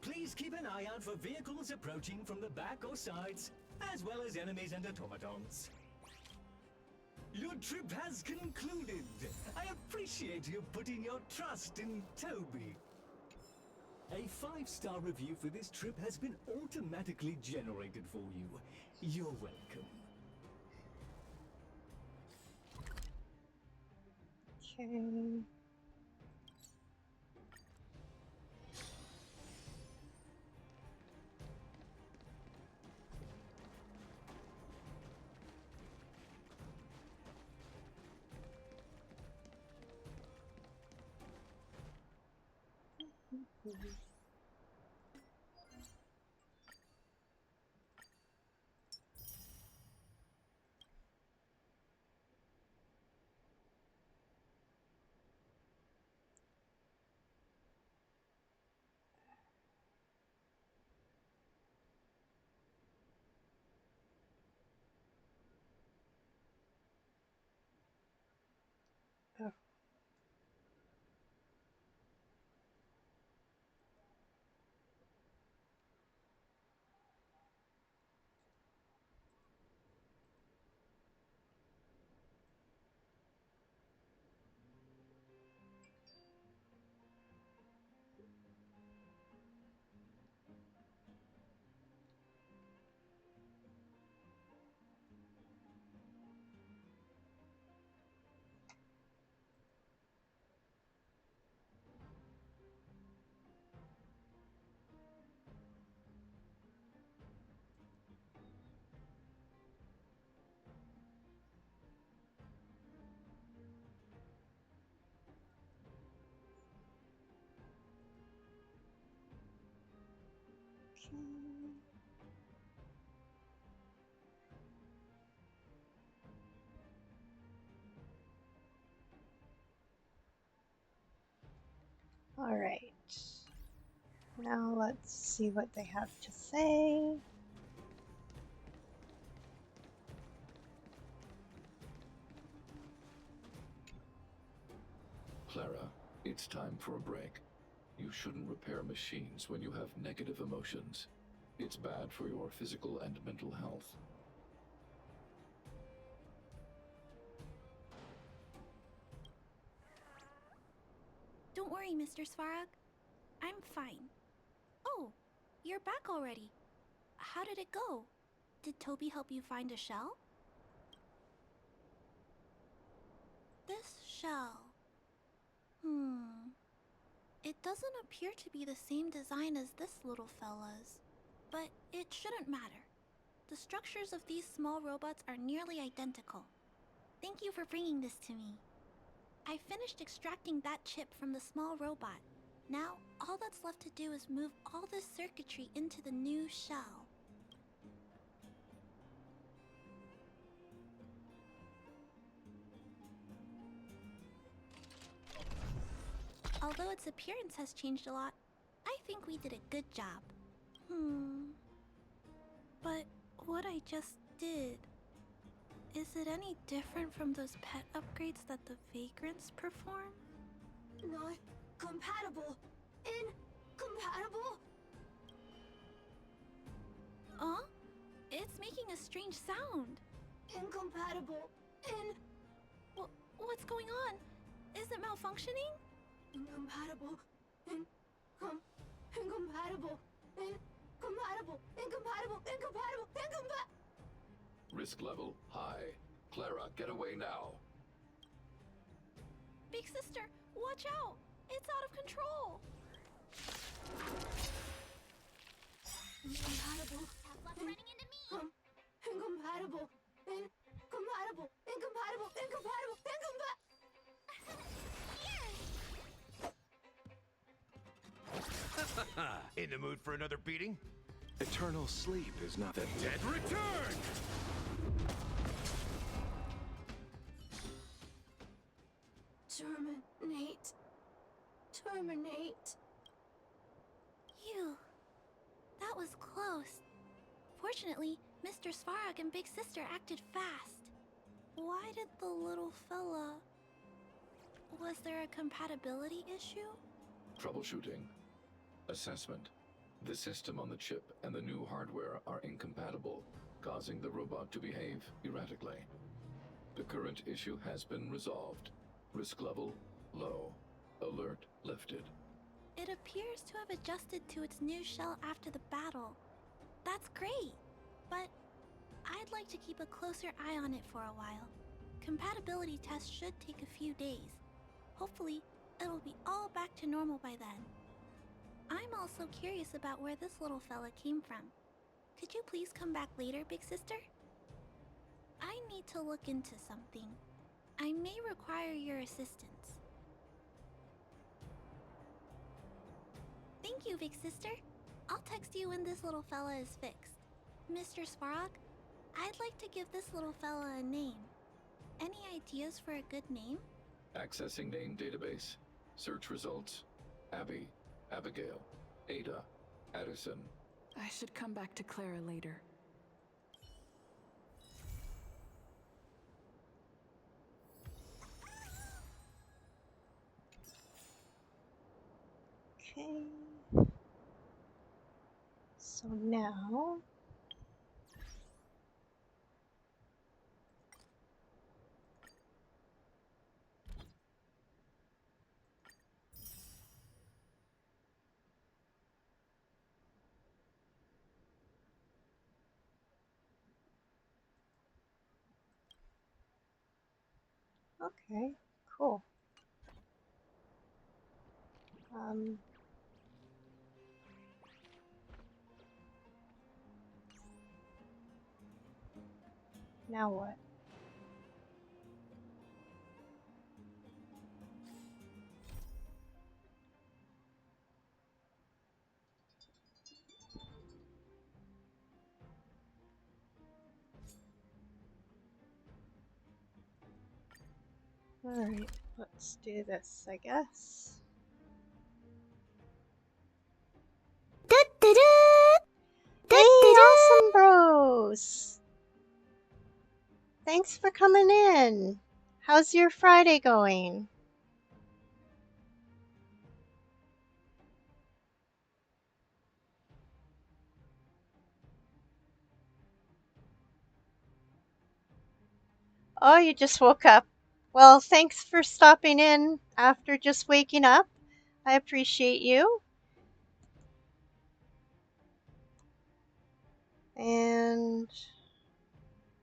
Please keep an eye out for vehicles approaching from the back or sides, as well as enemies and automatons. Your trip has concluded. I appreciate you putting your trust in Toby. A 5-star review for this trip has been automatically generated for you. You're welcome. Okay. Oh. All right. Now let's see what they have to say. Clara, it's time for a break. You shouldn't repair machines when you have negative emotions. It's bad for your physical and mental health. Don't worry, Mr. Svarog. I'm fine. Oh, you're back already. How did it go? Did Toby help you find a shell? This shell. It doesn't appear to be the same design as this little fella's. But it shouldn't matter. The structures of these small robots are nearly identical. Thank you for bringing this to me. I finished extracting that chip from the small robot. Now, all that's left to do is move all this circuitry into the new shell. Although its appearance has changed a lot, I think we did a good job. But what I just did, is it any different from those pet upgrades that the vagrants perform? Not compatible. Incompatible? Huh? It's making a strange sound. Incompatible. What's going on? Is it malfunctioning? Incompatible. Incompatible. Incompatible. Risk level high. Clara, get away now. Big sister, watch out! It's out of control! Incompatible. Have luck running into me! Incompatible. Incompatible. In the mood for another beating? Eternal sleep is not that dead return! Terminate. Phew. That was close. Fortunately, Mr. Svarog and Big Sister acted fast. Why did the little fella... Was there a compatibility issue? Troubleshooting. Assessment. The system on the chip and the new hardware are incompatible, causing the robot to behave erratically. The current issue has been resolved. Risk level low. Alert lifted. It appears to have adjusted to its new shell after the battle. That's great, but I'd like to keep a closer eye on it for a while. Compatibility tests should take a few days. Hopefully, it'll be all back to normal by then. I'm also curious about where this little fella came from. Could you please come back later, big sister? I need to look into something. I may require your assistance. Thank you, big sister. I'll text you when this little fella is fixed. Mr. Svarog, I'd like to give this little fella a name. Any ideas for a good name? Accessing name database. Search results. Abby, Abigail, Ada, Addison. I should come back to Clara later. Okay. So now... Okay, cool. Now what? Alright, let's do this, I guess. Hey, awesome bros! Thanks for coming in. How's your Friday going? Oh, you just woke up. Well, thanks for stopping in after just waking up. I appreciate you. And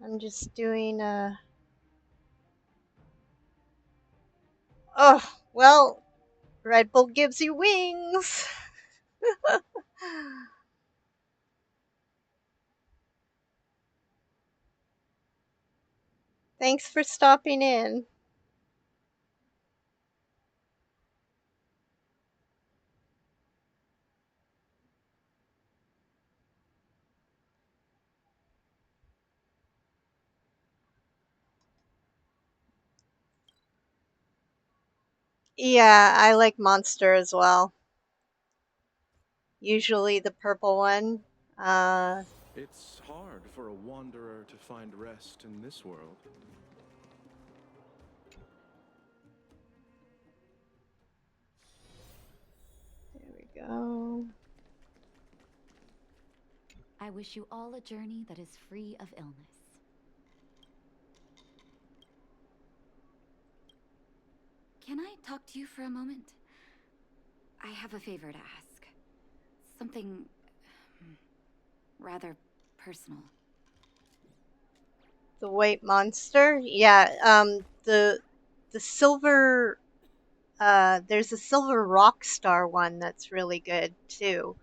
I'm just doing a... Oh, well, Red Bull gives you wings. Thanks for stopping in. Yeah, I like Monster as well. Usually the purple one. It's hard for a wanderer to find rest in this world. There we go. I wish you all a journey that is free of illness. Can I talk to you for a moment? I have a favor to ask. Something rather personal. The white monster? Yeah, the silver, there's a silver rock star one that's really good too.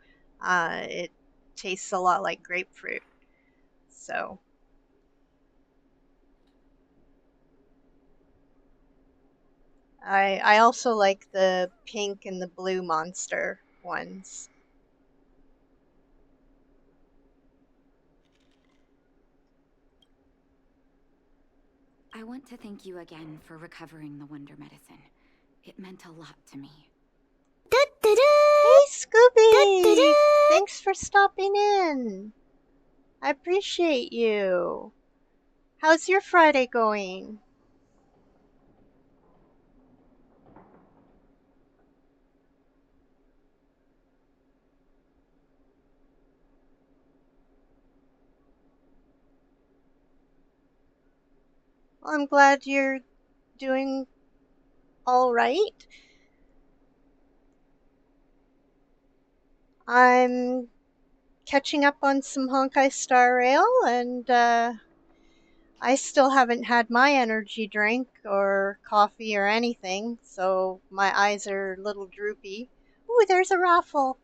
It tastes a lot like grapefruit. So I also like the pink and the blue monster ones. I want to thank you again for recovering the Wonder Medicine. It meant a lot to me. Hey, Scooby! Thanks for stopping in. I appreciate you. How's your Friday going? Well, I'm glad you're doing all right. I'm catching up on some Honkai Star Rail, and I still haven't had my energy drink or coffee or anything, so my eyes are a little droopy. Ooh, there's a raffle.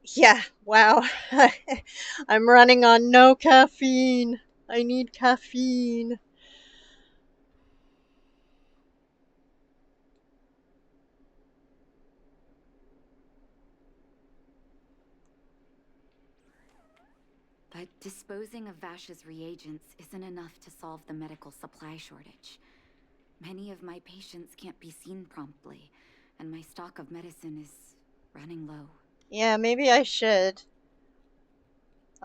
Yeah, wow. I'm running on no caffeine. I need caffeine. But disposing of Vash's reagents isn't enough to solve the medical supply shortage. Many of my patients can't be seen promptly, and my stock of medicine is running low. Yeah, maybe I should.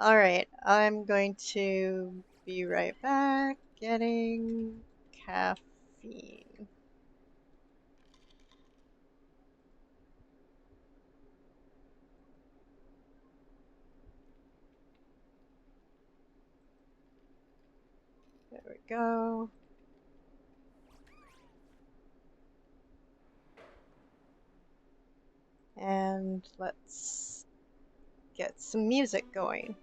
Alright, I'm going to be right back getting caffeine. There we go. And let's get some music going.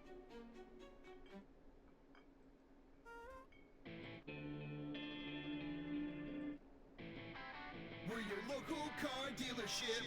We're your local car dealership.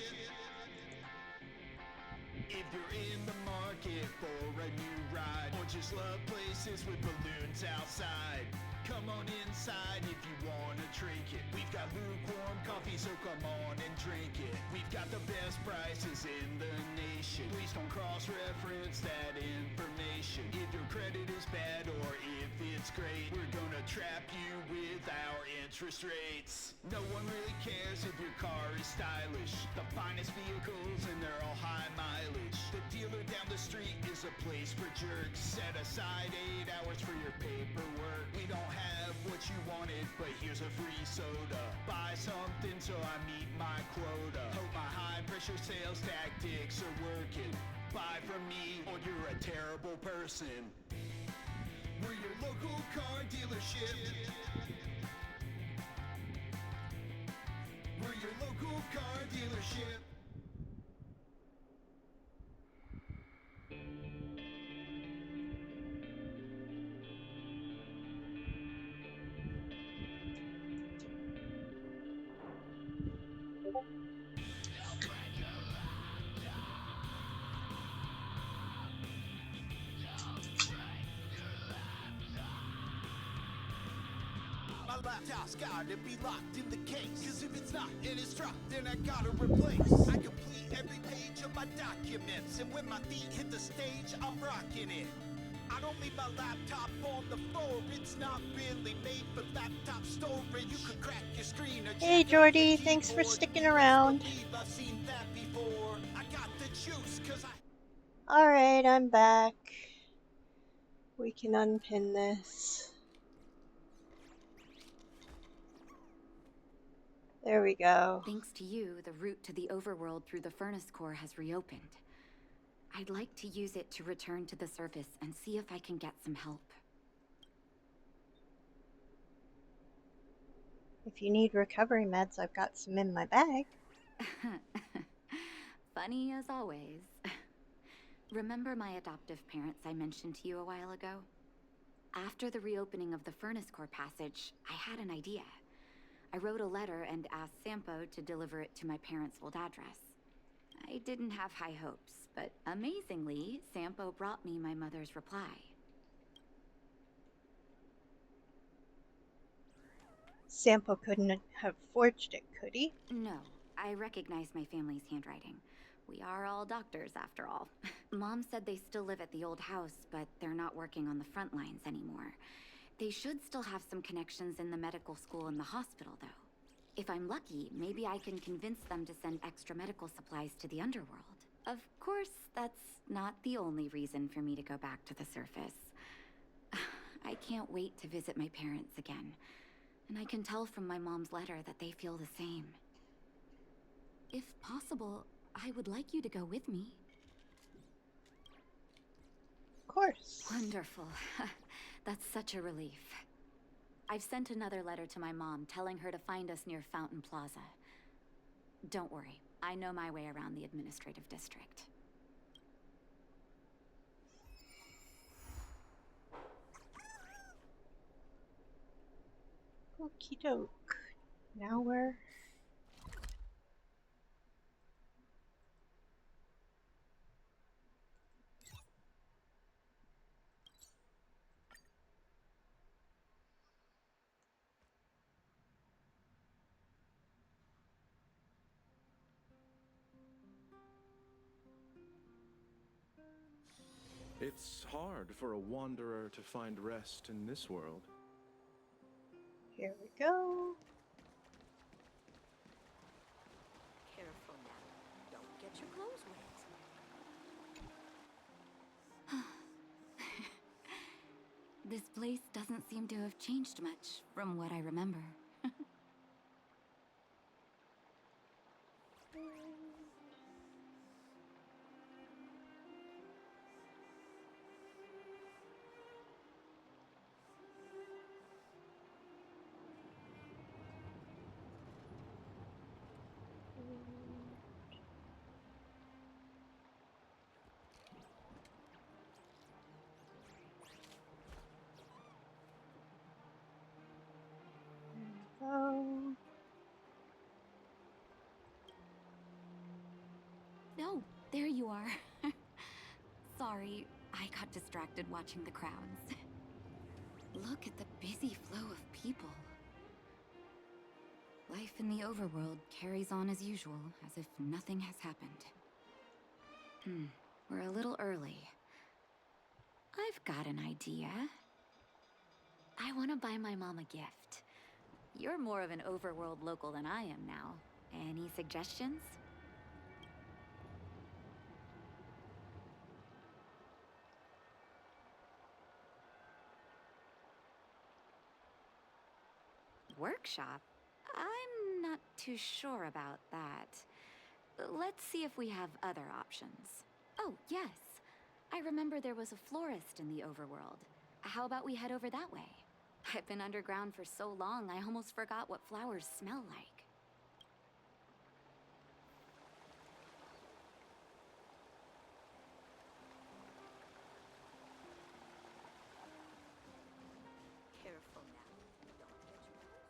If you're in the market for a new ride, or just love places with balloons outside, come on inside if you want to drink it. We've got lukewarm coffee, so come on and drink it. We've got the best prices in the nation. Please don't cross-reference that information. If your credit is bad or if it's great, we're gonna trap you with our interest rates. No one really cares if your car is stylish. The finest vehicles and they're all high mileage. The dealer down the street is a place for jerks. Set aside 8 hours for your paperwork. We don't have what you wanted, but here's a free soda. Buy something so I meet my quota. Hope my high pressure sales tactics are working. Buy from me or you're a terrible person. We're your local car dealership. We're your local car dealership. My laptop's gotta be locked in the case, cause if it's not and it's dropped, then I gotta replace. I complete every page of my documents, and when my feet hit the stage, I'm rocking it. I don't leave my laptop on the floor, it's not really made for laptop storage. You could crack your screen or Hey Jordy, thanks for sticking around. I've seen that before. I got the juice cause I... Alright, I'm back. We can unpin this. There we go. Thanks to you, the route to the overworld through the furnace core has reopened. I'd like to use it to return to the surface and see if I can get some help. If you need recovery meds, I've got some in my bag. Funny as always. Remember my adoptive parents I mentioned to you a while ago? After the reopening of the furnace core passage, I had an idea. I wrote a letter and asked Sampo to deliver it to my parents' old address. I didn't have high hopes, but amazingly, Sampo brought me my mother's reply. Sampo couldn't have forged it, could he? No, I recognize my family's handwriting. We are all doctors, after all. Mom said they still live at the old house, but they're not working on the front lines anymore. They should still have some connections in the medical school and the hospital, though. If I'm lucky, maybe I can convince them to send extra medical supplies to the underworld. Of course, that's not the only reason for me to go back to the surface. I can't wait to visit my parents again. And I can tell from my mom's letter that they feel the same. If possible, I would like you to go with me. Of course. Wonderful. That's such a relief. I've sent another letter to my mom telling her to find us near Fountain Plaza. Don't worry, I know my way around the administrative district. Okie doke. Now we're... It's hard for a wanderer to find rest in this world. Here we go. Careful now. Don't get your clothes wet. This place doesn't seem to have changed much from what I remember. Oh. No, there you are. Sorry, I got distracted watching the crowds. Look at the busy flow of people. Life in the overworld carries on as usual, as if nothing has happened. We're a little early. I've got an idea. I want to buy my mom a gift. You're more of an overworld local than I am now. Any suggestions? Workshop? I'm not too sure about that. Let's see if we have other options. Oh, yes. I remember there was a florist in the overworld. How about we head over that way? I've been underground for so long, I almost forgot what flowers smell like. Careful now. Don't get your clothes wet.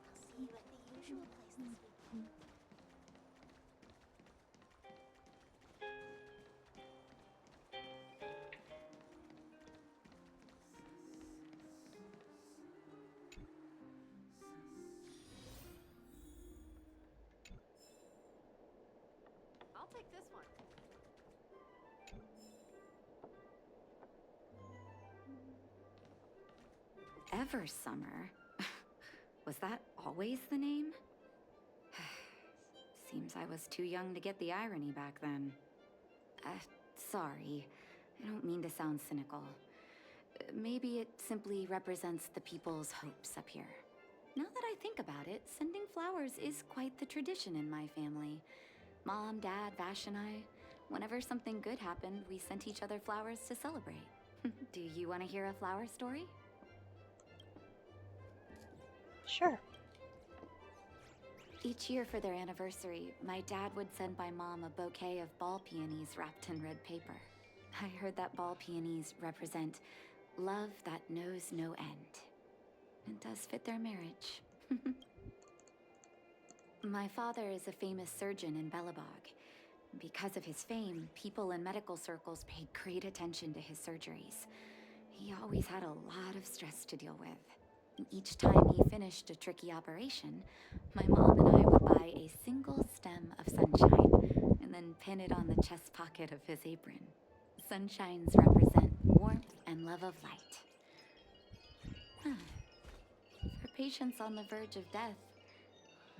I'll see you at the usual place this week. I'll take this one. Eversummer? Was that always the name? Seems I was too young to get the irony back then. Sorry. I don't mean to sound cynical. Maybe it simply represents the people's hopes up here. Now that I think about it, sending flowers is quite the tradition in my family. Mom, Dad, Vash, and I, whenever something good happened, we sent each other flowers to celebrate. Do you want to hear a flower story? Sure. Each year for their anniversary, my dad would send my mom a bouquet of ball peonies wrapped in red paper. I heard that ball peonies represent love that knows no end. It does fit their marriage. My father is a famous surgeon in Belobog. Because of his fame, people in medical circles paid great attention to his surgeries. He always had a lot of stress to deal with. Each time he finished a tricky operation, my mom and I would buy a single stem of sunshine and then pin it on the chest pocket of his apron. Sunshines represent warmth and love of light. For patients on the verge of death,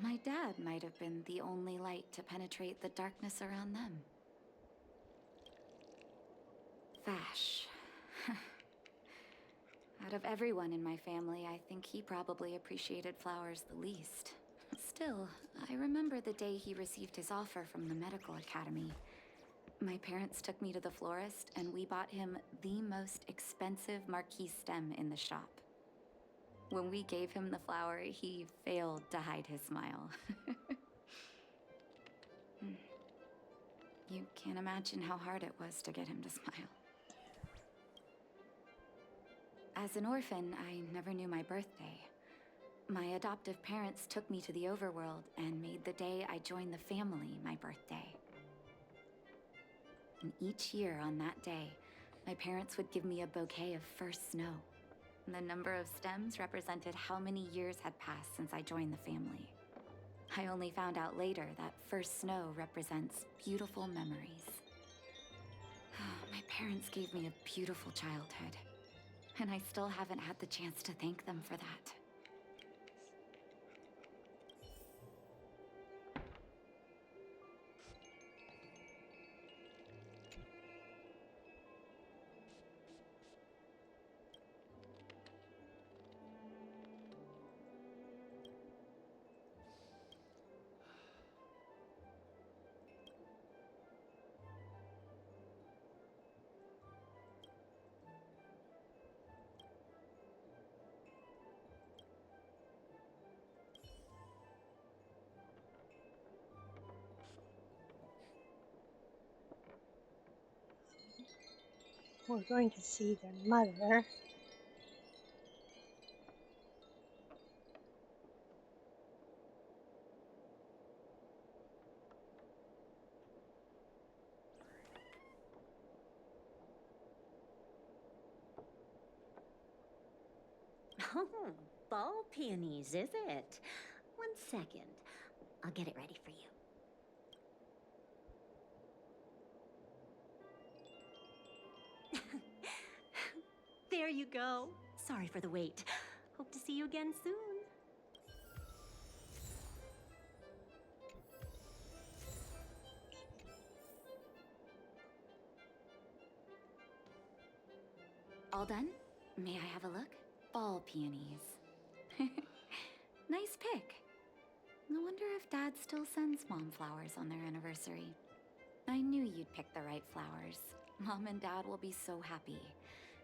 my dad might have been the only light to penetrate the darkness around them. Vash. Out of everyone in my family, I think he probably appreciated flowers the least. Still, I remember the day he received his offer from the medical academy. My parents took me to the florist, and we bought him the most expensive marquise stem in the shop. When we gave him the flower, he failed to hide his smile. You can't imagine how hard it was to get him to smile. As an orphan, I never knew my birthday. My adoptive parents took me to the overworld and made the day I joined the family my birthday. And each year on that day, my parents would give me a bouquet of first snow. And the number of stems represented how many years had passed since I joined the family. I only found out later that first snow represents beautiful memories. My parents gave me a beautiful childhood, and I still haven't had the chance to thank them for that. We're going to see their mother. Oh, ball peonies, is it? 1 second. I'll get it ready for you. There you go. Sorry for the wait. Hope to see you again soon. All done? May I have a look? Ball peonies. Nice pick. I wonder if Dad still sends Mom flowers on their anniversary. I knew you'd pick the right flowers. Mom and Dad will be so happy.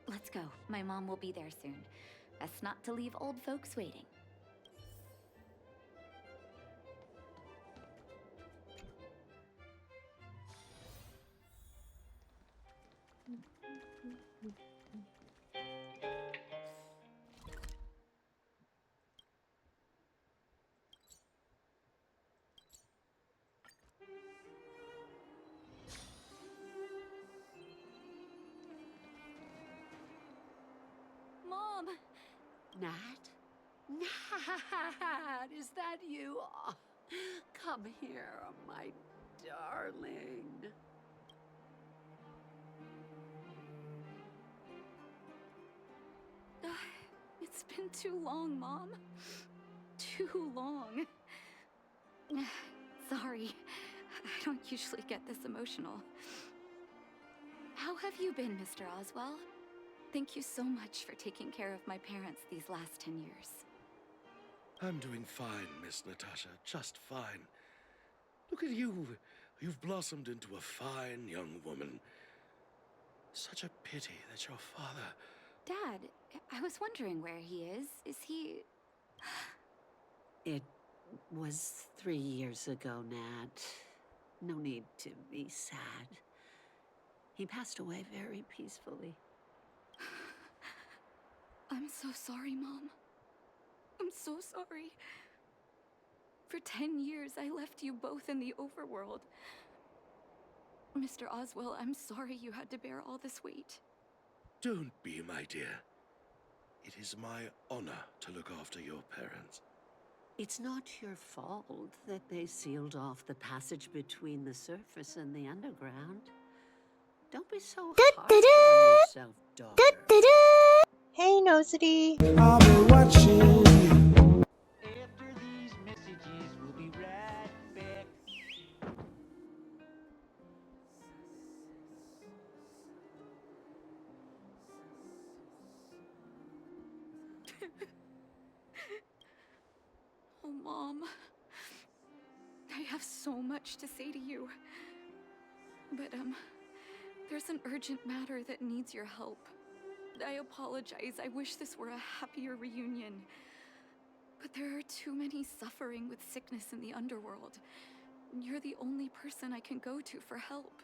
Let's go. My mom will be there soon. Best not to leave old folks waiting. Mom! Nat? Nat, is that you? Oh, come here, my darling. It's been too long, Mom. Too long. Sorry. I don't usually get this emotional. How have you been, Mr. Oswell? Thank you so much for taking care of my parents these last 10 years. I'm doing fine, Miss Natasha, just fine. Look at you. You've blossomed into a fine young woman. Such a pity that your father... Dad, I was wondering where he is. Is he... It was 3 years ago, Nat. No need to be sad. He passed away very peacefully. I'm so sorry, Mom. I'm so sorry. For 10 years, I left you both in the overworld. Mr. Oswell, I'm sorry you had to bear all this weight. Don't be, my dear. It is my honor to look after your parents. It's not your fault that they sealed off the passage between the surface and the underground. Don't be so hard on yourself, daughter. Hey, Nosity. I'll be watching. After these messages, we'll be right back. Oh, Mom. I have so much to say to you. But, there's an urgent matter that needs your help. I apologize. I wish this were a happier reunion. But there are too many suffering with sickness in the underworld. You're the only person I can go to for help.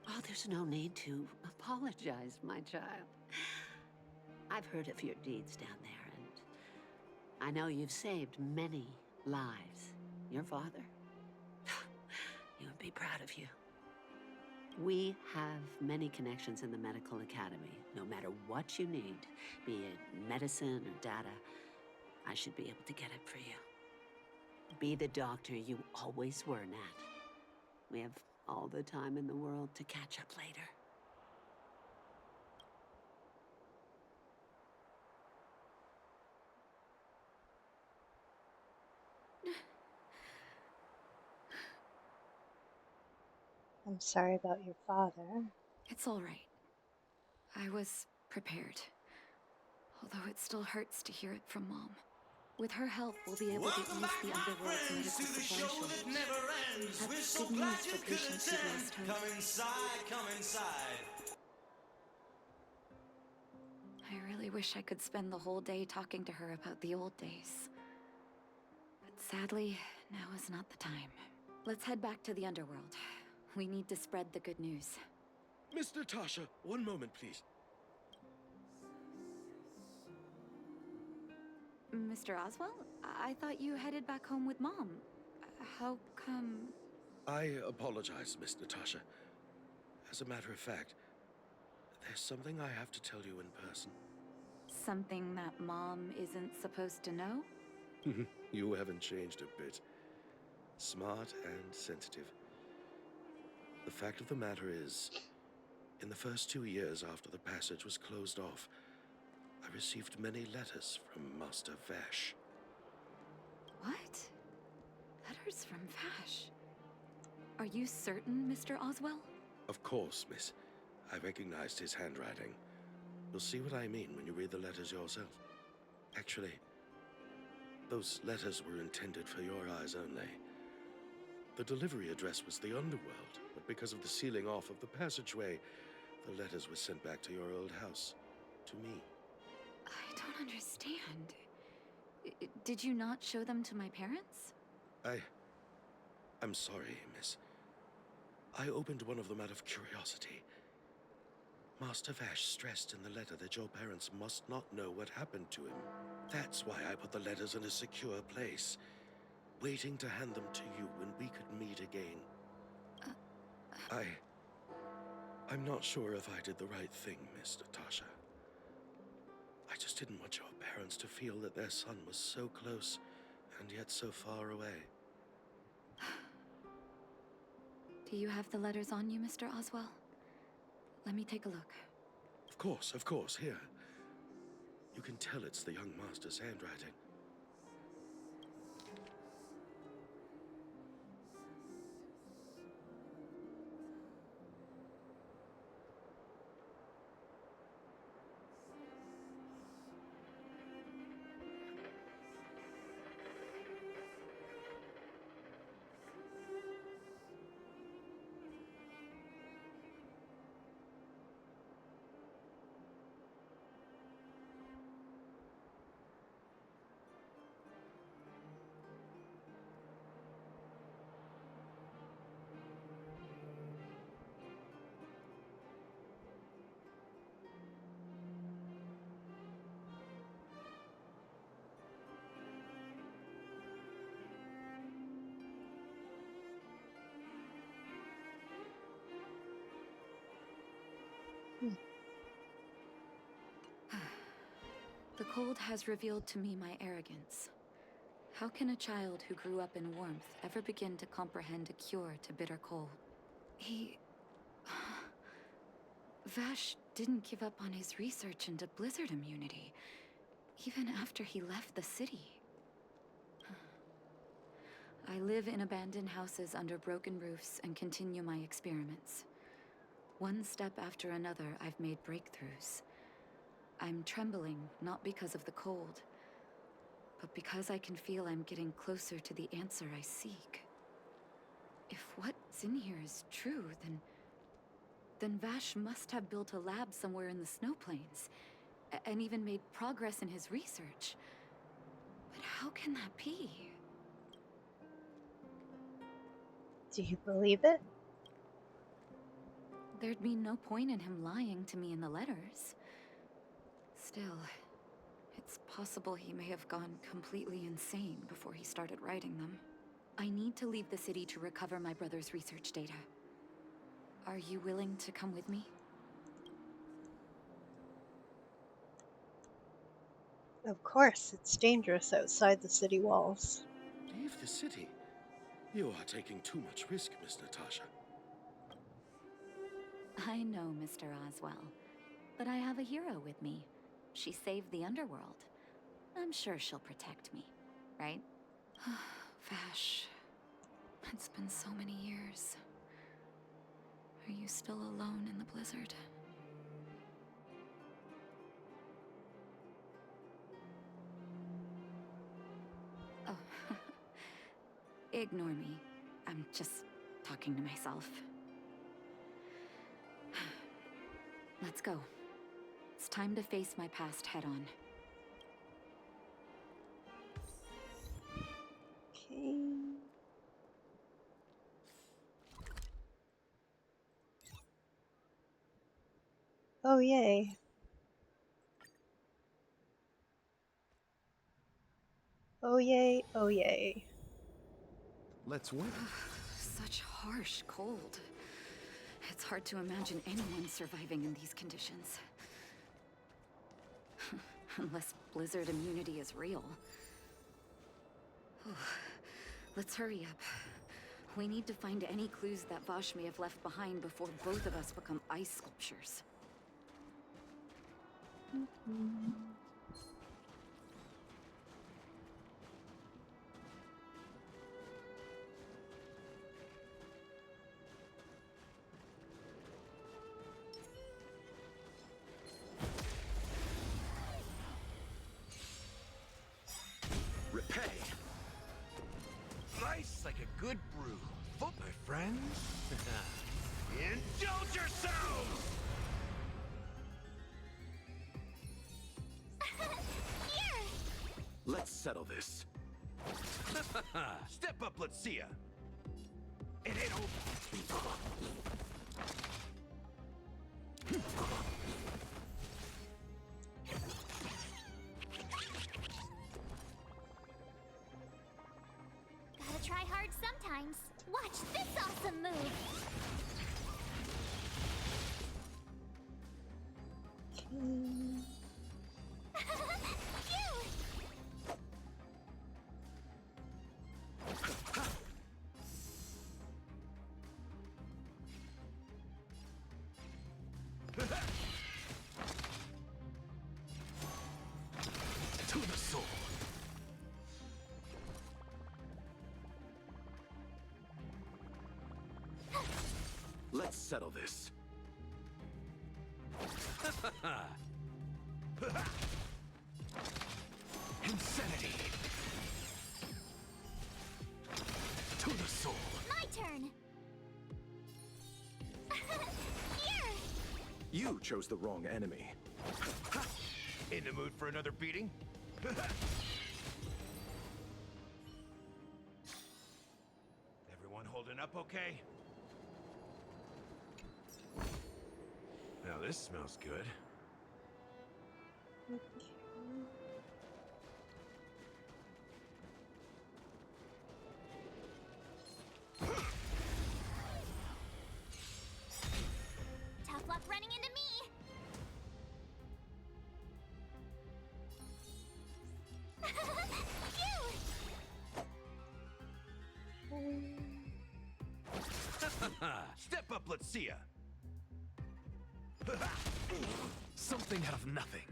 Oh, there's no need to apologize, my child. I've heard of your deeds down there, and I know you've saved many lives. Your father, he would be proud of you. We have many connections in the medical academy. No matter what you need, be it medicine or data, I should be able to get it for you. Be the doctor you always were, Nat. We have all the time in the world to catch up later. I'm sorry about your father. It's all right. I was prepared. Although it still hurts to hear it from Mom. With her help, we'll be able to ease the underworld's medical supply shortage. That's good news for patients who've lost hope. Come inside, come inside. I really wish I could spend the whole day talking to her about the old days. But sadly, now is not the time. Let's head back to the underworld. We need to spread the good news. Miss Natasha, one moment, please. Mr. Oswell? I thought you headed back home with Mom. How come... I apologize, Miss Natasha. As a matter of fact, there's something I have to tell you in person. Something that Mom isn't supposed to know? You haven't changed a bit. Smart and sensitive. The fact of the matter is, in the first 2 years after the passage was closed off, I received many letters from Master Vash. What? Letters from Vash? Are you certain, Mr. Oswell? Of course, miss. I recognized his handwriting. You'll see what I mean when you read the letters yourself. Actually, those letters were intended for your eyes only. The delivery address was the underworld, but because of the sealing off of the passageway, the letters were sent back to your old house. To me. I don't understand. Did you not show them to my parents? I'm sorry, miss. I opened one of them out of curiosity. Master Vash stressed in the letter that your parents must not know what happened to him. That's why I put the letters in a secure place, waiting to hand them to you when we could meet again. I'm not sure if I did the right thing, Miss Natasha. I just didn't want your parents to feel that their son was so close and yet so far away. Do you have the letters on you, Mr. Oswell? Let me take a look. Of course, here. You can tell it's the young master's handwriting. The cold has revealed to me my arrogance. How can a child who grew up in warmth ever begin to comprehend a cure to bitter cold? Vash didn't give up on his research into blizzard immunity, even after he left the city. I live in abandoned houses under broken roofs and continue my experiments. One step after another, I've made breakthroughs. I'm trembling, not because of the cold, but because I can feel I'm getting closer to the answer I seek. If what's in here is true, then Then Vash must have built a lab somewhere in the snow plains, and even made progress in his research. But how can that be? Do you believe it? There'd be no point in him lying to me in the letters. Still, it's possible he may have gone completely insane before he started writing them. I need to leave the city to recover my brother's research data. Are you willing to come with me? Of course, it's dangerous outside the city walls. Leave the city? You are taking too much risk, Miss Natasha. I know, Mr. Oswell. But I have a hero with me. She saved the underworld. I'm sure she'll protect me, right? Vash, it's been so many years. Are you still alone in the blizzard? Oh, ignore me. I'm just talking to myself. Let's go. It's time to face my past head-on. Okay. Oh, yay. Oh, yay. Oh, yay. Let's wait. Such harsh cold. It's hard to imagine anyone surviving in these conditions. Unless blizzard immunity is real. Let's hurry up. We need to find any clues that Vash may have left behind before both of us become ice sculptures. Repay. Nice like a good brew. Full, my friends. Indulge yourselves! Let's settle this. Step up, let's see ya. It ain't over. Gotta try hard sometimes. Watch this awesome move. To the soul. Let's settle this. Insanity. To the soul. My turn. Here. You chose the wrong enemy. In the mood for another beating? Everyone holding up okay? Now this smells good. Tough luck running into me. Step up, let's see ya. Something out of nothing.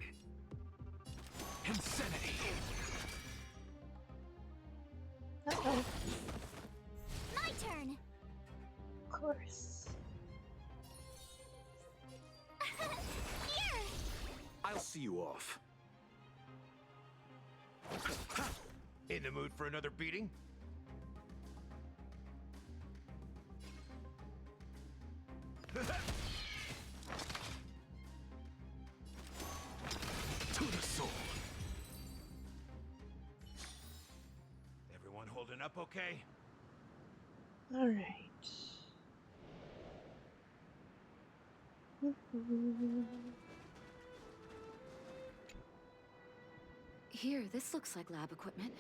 Insanity. Uh-oh. My turn. Of course. Here. I'll see you off. In the mood for another beating? up, okay? All right. Here, this looks like lab equipment.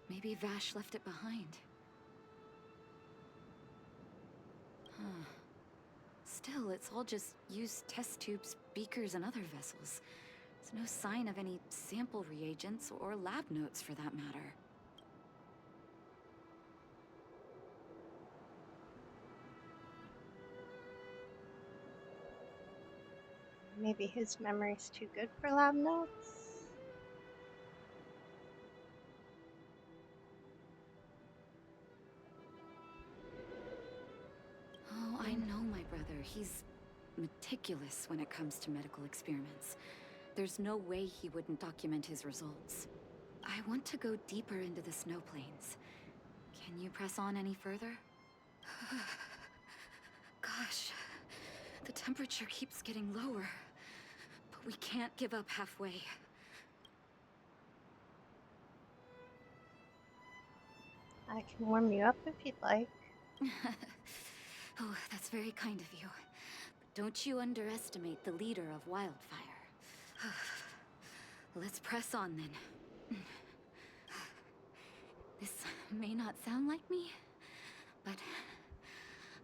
Maybe Vash left it behind. Huh. Still, it's all just used test tubes, beakers, and other vessels. There's no sign of any sample reagents or lab notes for that matter. Maybe his memory's too good for lab notes? Oh, I know my brother. He's meticulous when it comes to medical experiments. There's no way he wouldn't document his results. I want to go deeper into the snow plains. Can you press on any further? Gosh, the temperature keeps getting lower. But we can't give up halfway. I can warm you up if you'd like. Oh, that's very kind of you. But don't you underestimate the leader of Wildfire. Let's press on then. This may not sound like me, but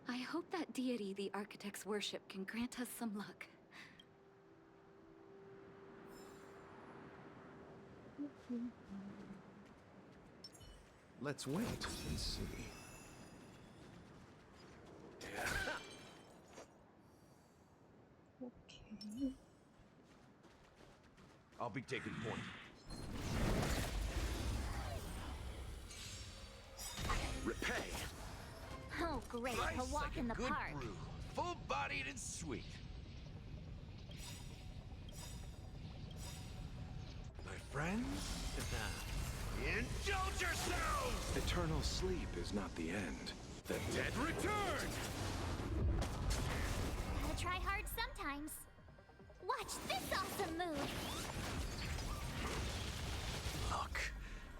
I hope that deity the architects worship can grant us some luck. Let's wait and see. Okay. I'll be taking point. Repay. Oh, great. Nice, A walk like in a the good park. brew. Full-bodied and sweet. My friends, indulge yourselves! Eternal sleep is not the end. The dead Return! Gotta try hard sometimes. Watch this awesome move! Look,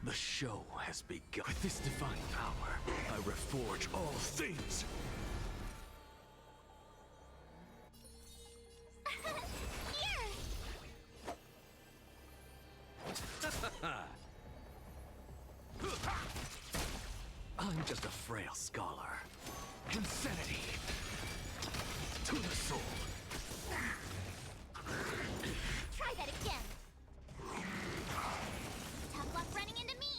the show has begun. With this divine power, I reforge all things. I'm just a frail scholar. Insanity to the soul. Try that again. Tough luck running into me.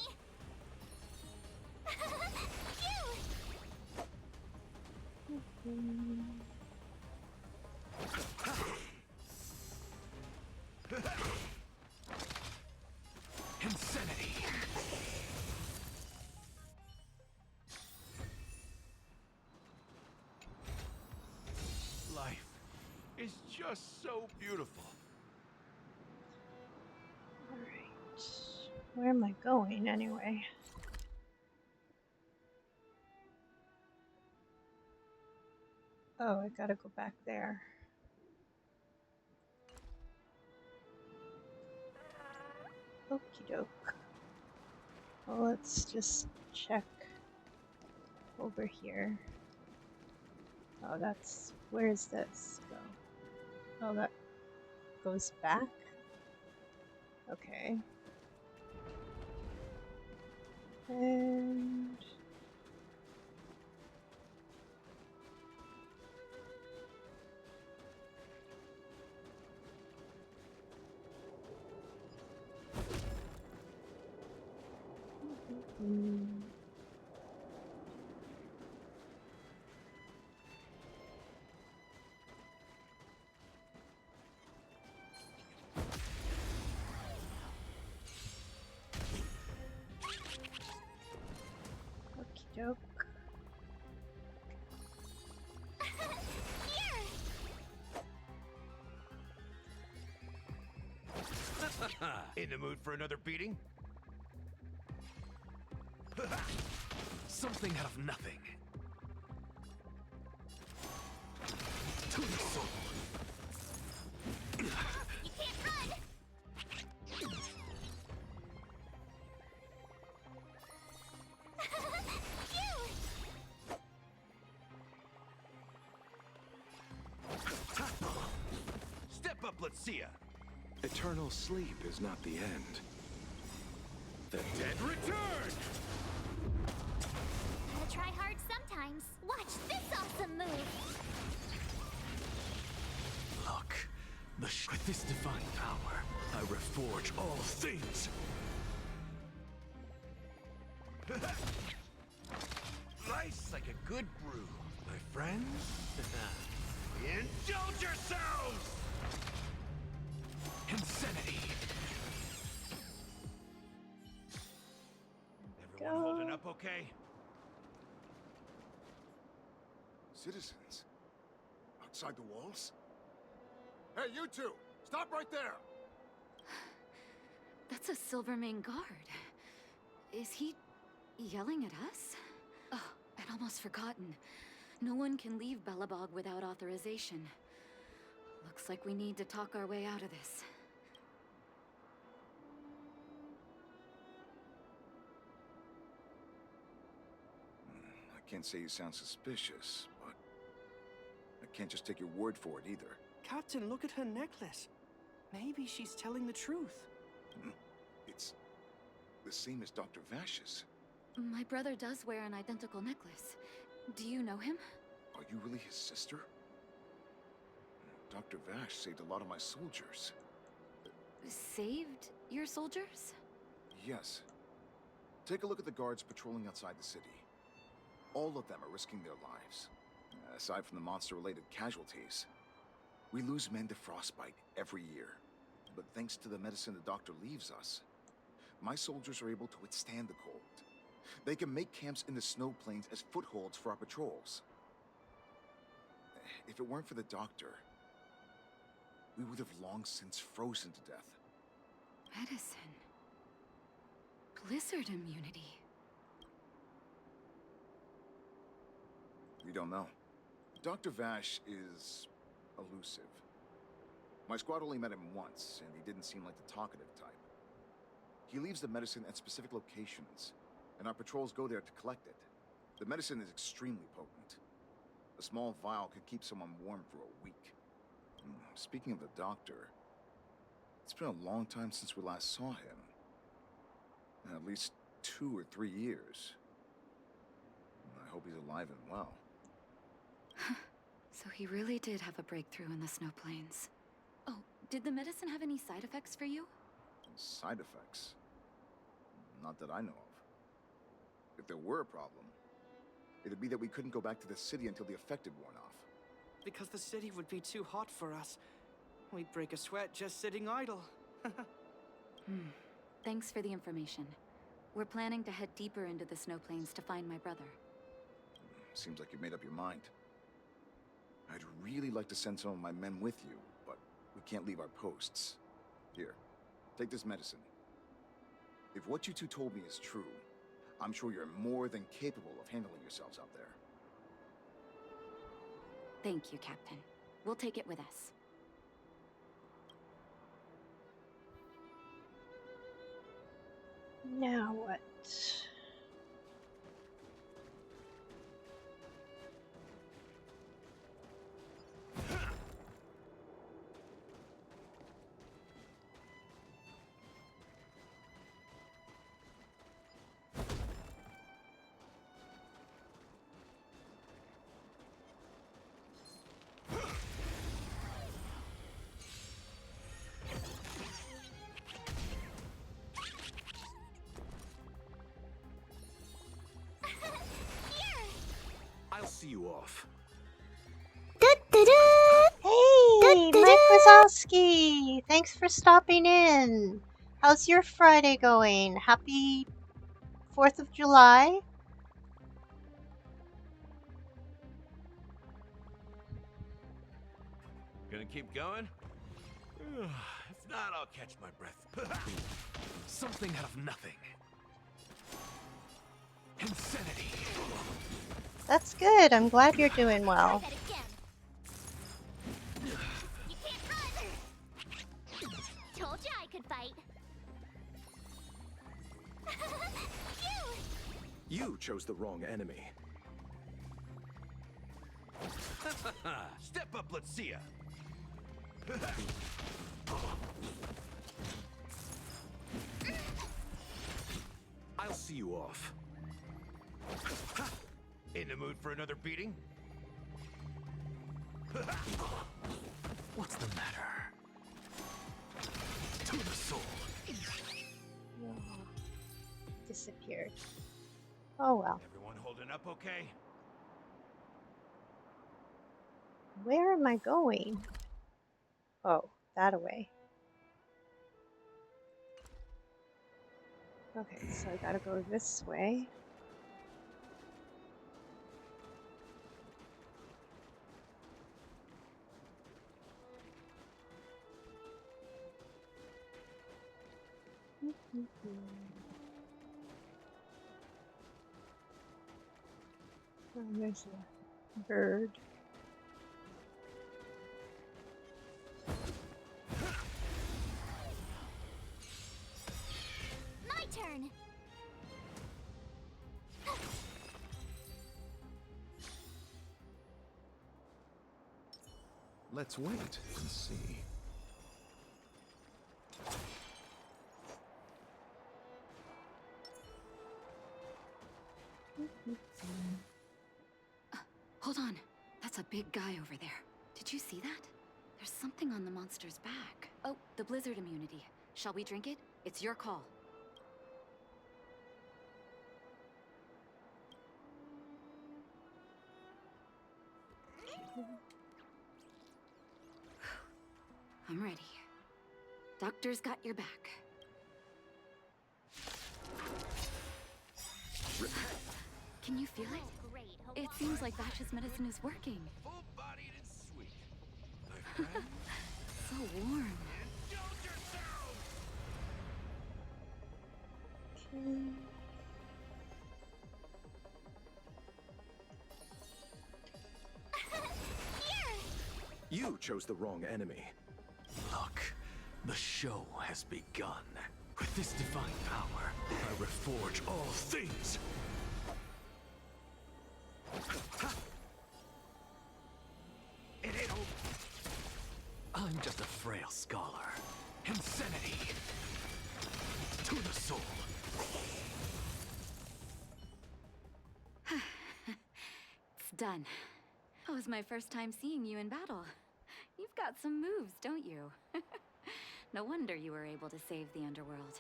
Phew! Insanity. Life is just so beautiful. Alright. Where am I going anyway? Oh, I gotta go back there. Okie doke. Well, let's just check over here. Oh, that's... where's this go? Oh, that goes back? Okay. And... Okie doke. In the mood for another beating? Something out of nothing. To the soul. You can't run! see ya. Eternal sleep is not the end. The dead return! Gotta try hard sometimes. Watch this awesome move. Look, with this divine power, I reforge all things. Nice like a good brew, my friends. Indulge yourselves! Insanity. Everyone holding up okay? Citizens? Outside the walls? Hey, you two! Stop right there! That's a Silvermane guard. Is he yelling at us? Oh, I'd almost forgotten. No one can leave Belobog without authorization. Looks like we need to talk our way out of this. I can't say you sound suspicious, but I can't just take your word for it either. Captain, look at her necklace. Maybe she's telling the truth. It's the same as Dr. Vash's. My brother does wear an identical necklace. Do you know him? Are you really his sister? Dr. Vash saved a lot of my soldiers. Saved your soldiers? Yes. Take a look at the guards patrolling outside the city. All of them are risking their lives. Aside from the monster-related casualties, we lose men to frostbite every year. But thanks to the medicine the doctor leaves us, my soldiers are able to withstand the cold. They can make camps in the snow plains as footholds for our patrols. If it weren't for the doctor, we would have long since frozen to death. Medicine. Blizzard immunity. We don't know. Dr. Vash is elusive. My squad only met him once, and he didn't seem like the talkative type. He leaves the medicine at specific locations, and our patrols go there to collect it. The medicine is extremely potent. A small vial could keep someone warm for a week. Speaking of the doctor, it's been a long time since we last saw him. At least 2 or 3 years. I hope he's alive and well. So he really did have a breakthrough in the snow plains. Oh, did the medicine have any side effects for you? Side effects? Not that I know of. If there were a problem, it'd be that we couldn't go back to the city until the effect had worn off. Because the city would be too hot for us. We'd break a sweat just sitting idle. Thanks for the information. We're planning to head deeper into the snow plains to find my brother. Seems like you've made up your mind. I'd really like to send some of my men with you, but we can't leave our posts. Here, take this medicine. If what you two told me is true, I'm sure you're more than capable of handling yourselves out there. Thank you, Captain. We'll take it with us. Now what? I'll see you off. Hey, Mike Wazowski! Thanks for stopping in. How's your Friday going? Happy 4th of July? Gonna keep going? If not, I'll catch my breath. Something out of nothing. Insanity. That's good. I'm glad you're doing well. Told you I could fight. You chose the wrong enemy. Step up, let's see ya. I'll see you off. In the mood for another beating? What's the matter? To the soul. Disappeared. Oh well. Everyone holding up okay? Where am I going? Oh, that away. Okay, so I gotta go this way. Oh, there's a bird. My turn. Let's wait and see. Hold on. That's a big guy over there. Did you see that? There's something on the monster's back. Oh, the blizzard immunity. Shall we drink it? It's your call. I'm ready. Doctor's got your back. Can you feel it? It seems like Vash's medicine is working. Full-bodied and sweet. So warm. You chose the wrong enemy. Look, the show has begun. With this divine power, I reforge all things. It ain't over. I'm just a frail scholar. Insanity. To the soul. It's done. That was my first time seeing you in battle. You've got some moves, don't you? No wonder you were able to save the underworld.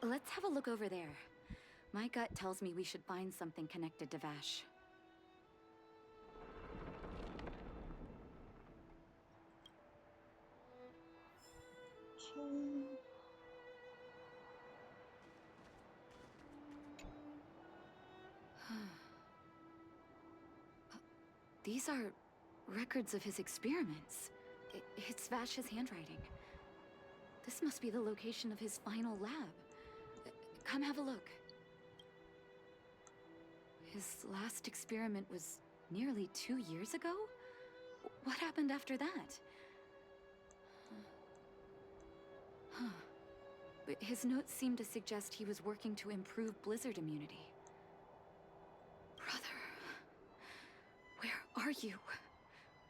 Let's have a look over there. My gut tells me we should find something connected to Vash. These are records of his experiments. It's Vash's handwriting. This must be the location of his final lab. Come have a look. His last experiment was nearly 2 years ago? What happened after that? Huh. But his notes seem to suggest he was working to improve blizzard immunity. Brother, where are you?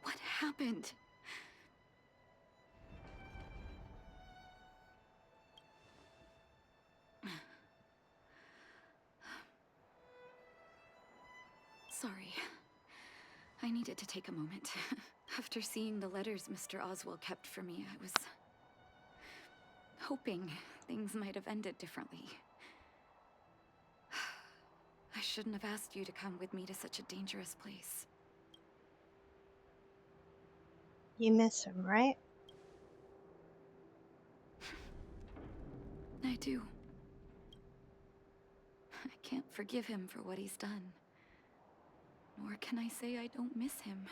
What happened? Sorry. I needed to take a moment. After seeing the letters Mr. Oswald kept for me, I was hoping things might have ended differently. I shouldn't have asked you to come with me to such a dangerous place. You miss him, right? I do. I can't forgive him for what he's done. Nor can I say I don't miss him.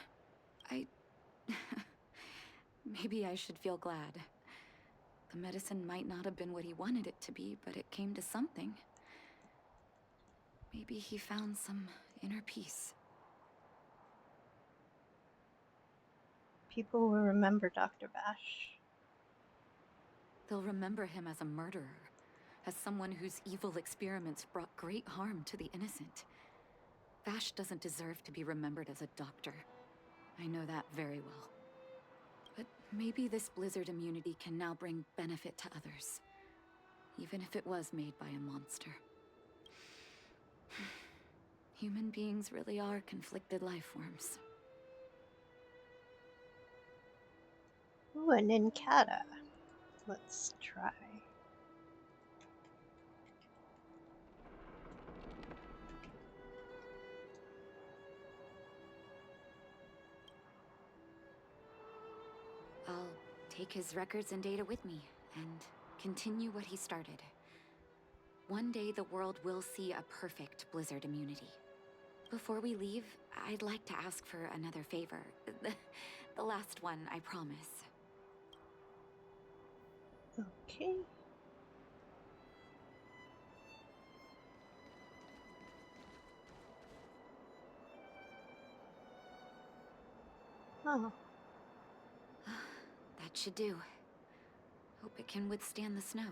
Maybe I should feel glad. The medicine might not have been what he wanted it to be, but it came to something. Maybe he found some inner peace. People will remember Dr. Bash. They'll remember him as a murderer, as someone whose evil experiments brought great harm to the innocent. Vash doesn't deserve to be remembered as a doctor. I know that very well. But Maybe this blizzard immunity can now bring benefit to others, even if it was made by a monster. Human beings really are conflicted life forms. Ooh, an Incata. Let's try. I'll take his records and data with me, and continue what he started. One day the world will see a perfect blizzard immunity. Before we leave, I'd like to ask for another favor. The last one, I promise. Okay. Oh. That should do. Hope it can withstand the snow.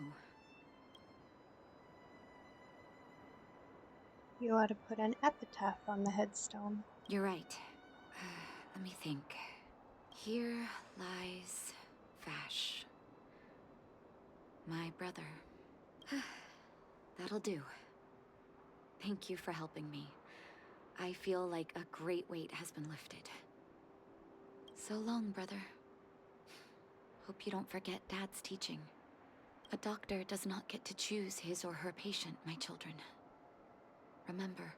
You ought to put an epitaph on the headstone. You're right. Let me think. Here lies Vash. My brother. That'll do. Thank you for helping me. I feel like a great weight has been lifted. So long, brother. Hope you don't forget Dad's teaching. A doctor does not get to choose his or her patient, my children. Remember,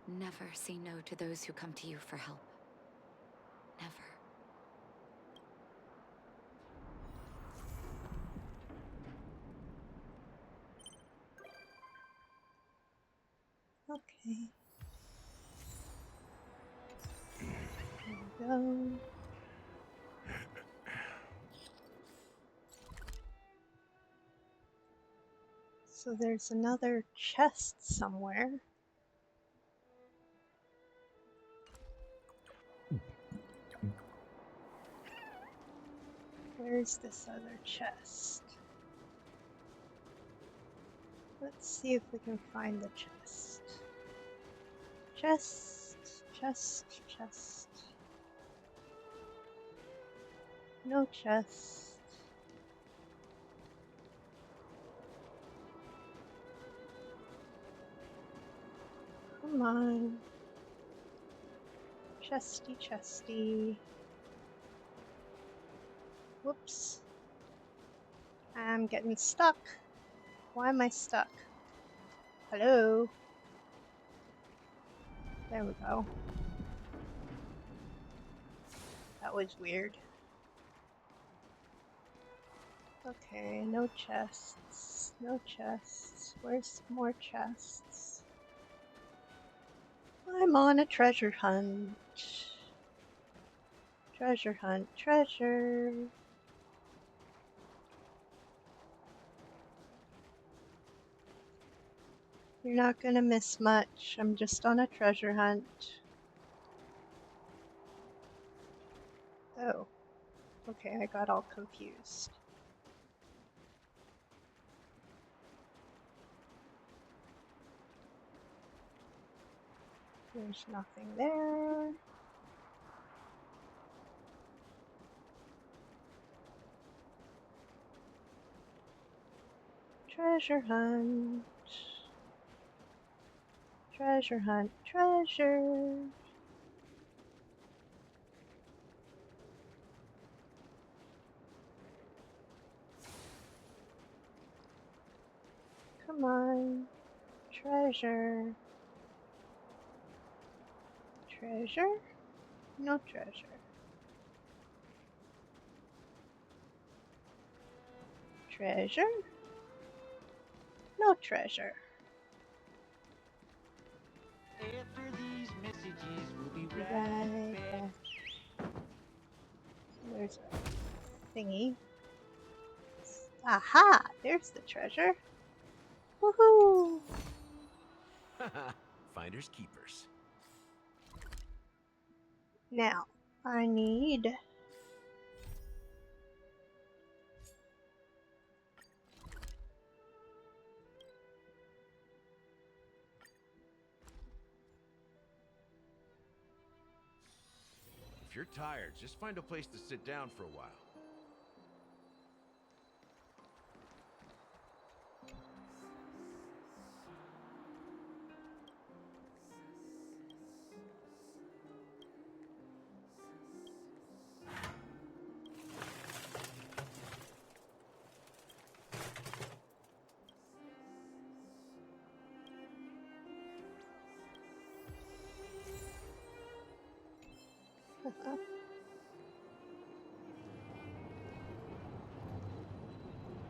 never say no to those who come to you for help. Never. Okay. There we go. So there's another chest somewhere. Where's this other chest? Let's see if we can find the chest. Chest. No chest. Come on. Chesty. Whoops. I'm getting stuck. Why am I stuck? Hello? There we go. That was weird. Okay, no chests. No chests. Where's more chests? I'm on a treasure hunt. Treasure hunt. Treasure. You're not gonna miss much. I'm just on a treasure hunt. Oh. Okay, I got all confused. There's nothing there. Treasure hunt. Treasure hunt. Treasure. Come on. Treasure. Treasure? No treasure. Treasure? No treasure. After these messages, we'll be right back. There's a thingy. Aha! There's the treasure. Woohoo! Finders keepers. Now, I need... If you're tired, just find a place to sit down for a while.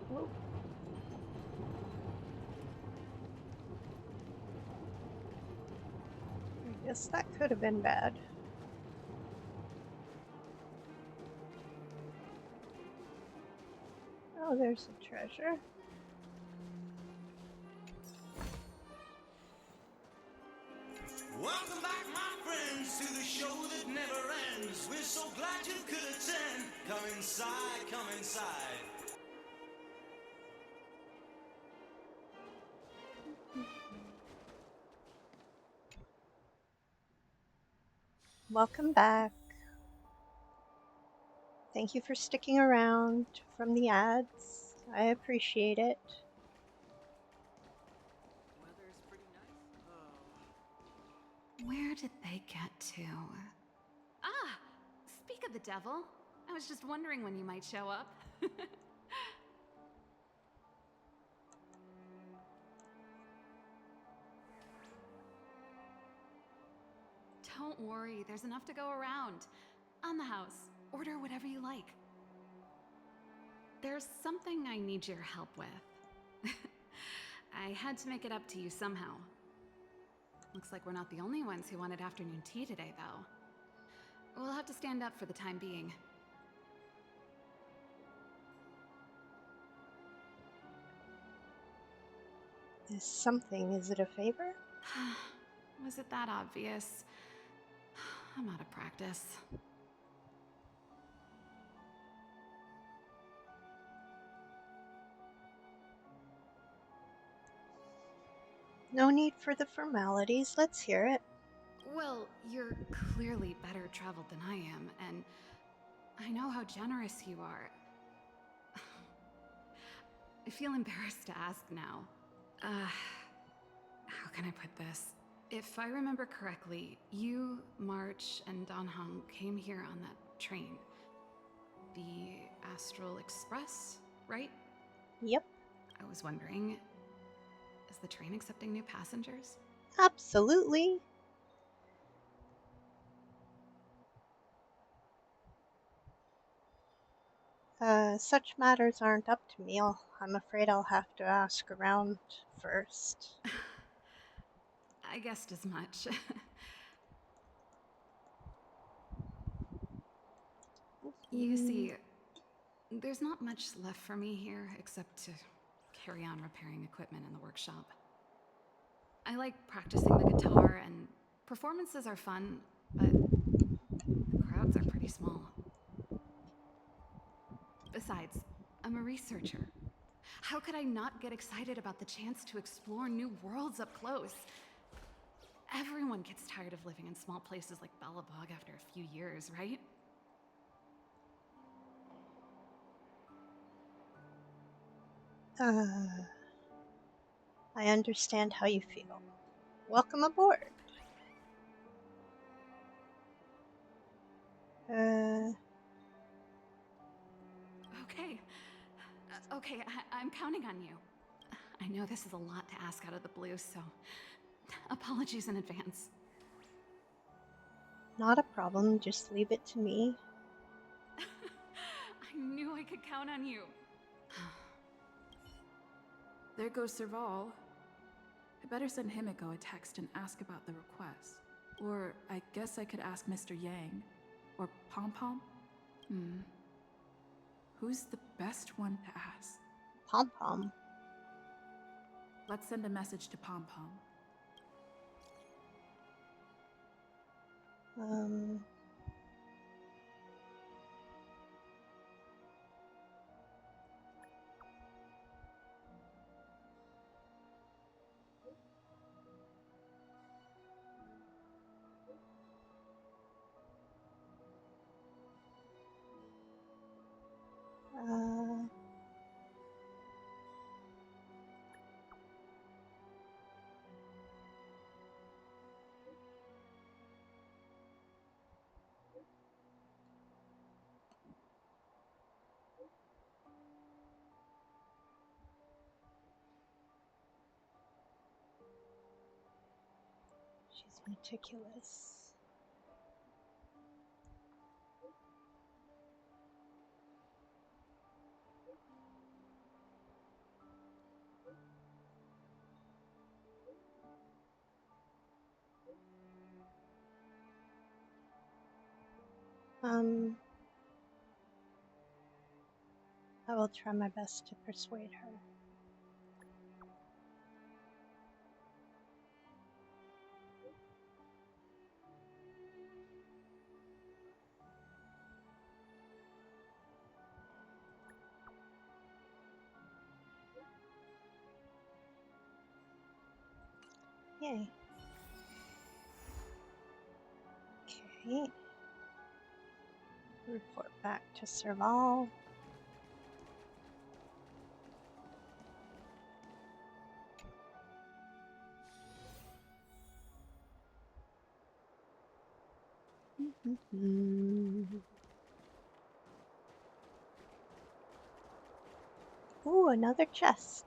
Whoa. I guess that could have been bad. Oh, there's a treasure. Welcome back, my friends, to the show that never ends. We're so glad you could attend. Come inside, come inside. Welcome back. Thank you for sticking around from the ads. I appreciate it. Weather's pretty nice. Where did they get to? Ah! Speak of the devil. I was just wondering when you might show up. Don't worry, there's enough to go around. On the house, order whatever you like. There's something I need your help with. I had to make it up to you somehow. Looks like we're not the only ones who wanted afternoon tea today, though. We'll have to stand up for the time being. Is something, is it a favor? Was it that obvious? I'm out of practice. No need for the formalities. Let's hear it. Well, you're clearly better traveled than I am, and I know how generous you are. I feel embarrassed to ask now. How can I put this? If I remember correctly, you, March, and Don Hong came here on that train. The Astral Express, right? Yep. I was wondering, is the train accepting new passengers? Absolutely. Such matters aren't up to me. I'm afraid I'll have to ask around first. I guessed as much. You see, there's not much left for me here except to carry on repairing equipment in the workshop. I like practicing the guitar, and performances are fun, but the crowds are pretty small. Besides, I'm a researcher. How could I not get excited about the chance to explore new worlds up close? Everyone gets tired of living in small places like Bellabog after a few years, right? I understand how you feel. Welcome aboard. Okay, I'm counting on you. I know this is a lot to ask out of the blue, so apologies in advance. Not a problem, just leave it to me. I knew I could count on you. There goes Serval. I better send Himiko a text and ask about the request. Or I guess I could ask Mr. Yang. Or Pom Pom? Who's the best one to ask? Pom Pom. Let's send a message to Pom Pom. She's meticulous. Um, I will try my best to persuade her. Yay. Okay. Report back to Serval. Ooh, another chest.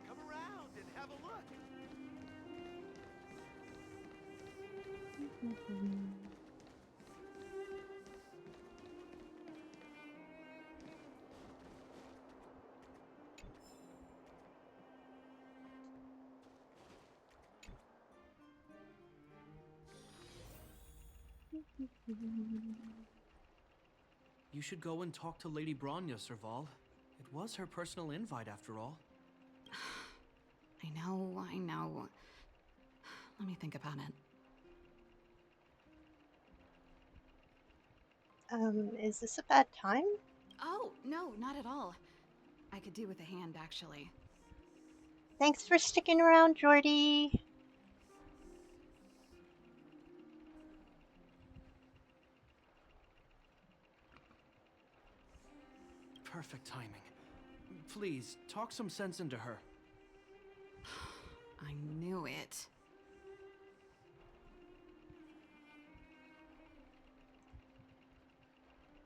Come around and have a look. You should go and talk to Lady Bronya, Serval. It was her personal invite, after all. I know. Let me think about it. Is this a bad time? Oh, no, not at all. I could do with a hand, actually. Thanks for sticking around, Jordy. Perfect timing. Please, talk some sense into her. I knew it.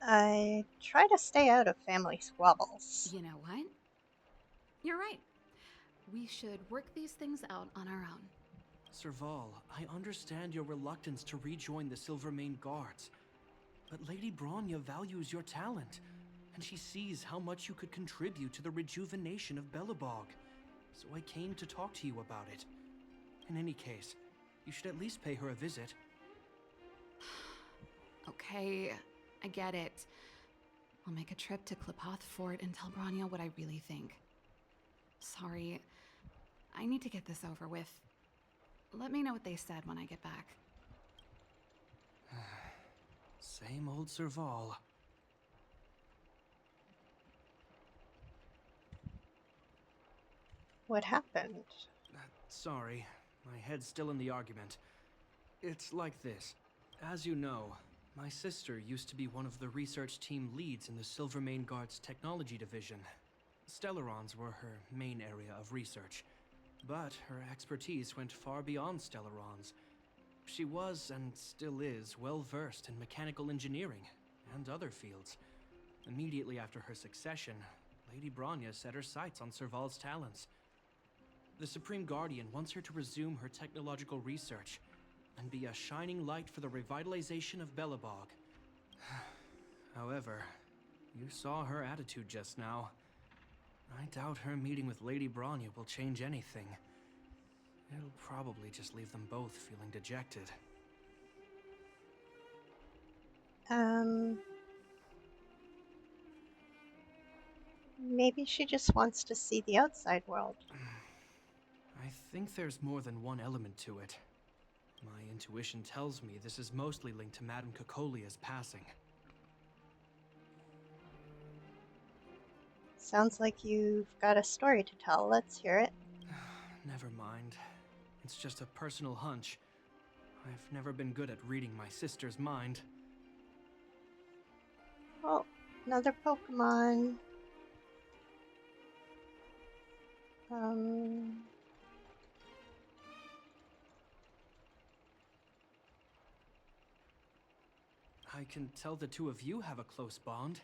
I try to stay out of family squabbles. You know what? You're right. We should work these things out on our own. Serval, I understand your reluctance to rejoin the Silvermane Guards, but Lady Bronya values your talent, and she sees how much you could contribute to the rejuvenation of Belobog. So I came to talk to you about it. In any case, you should at least pay her a visit. Okay, I get it. I'll make a trip to Klipoth Fort and tell Bronya what I really think. Sorry, I need to get this over with. Let me know what they said when I get back. Same old Serval. What happened? Sorry, my head's still in the argument. It's like this. As you know, my sister used to be one of the research team leads in the Silvermane Guard's technology division. Stellarons were her main area of research, but her expertise went far beyond Stellarons. She was, and still is, well versed in mechanical engineering and other fields. Immediately after her succession, Lady Bronya set her sights on Serval's talents. The Supreme Guardian wants her to resume her technological research and be a shining light for the revitalization of Belobog. However, you saw her attitude just now. I doubt her meeting with Lady Bronya will change anything. It'll probably just leave them both feeling dejected. Maybe she just wants to see the outside world. I think there's more than one element to it. My intuition tells me this is mostly linked to Madame Cocolia's passing. Sounds like you've got a story to tell. Let's hear it. Never mind. It's just a personal hunch. I've never been good at reading my sister's mind. Oh, another Pokemon. I can tell the two of you have a close bond.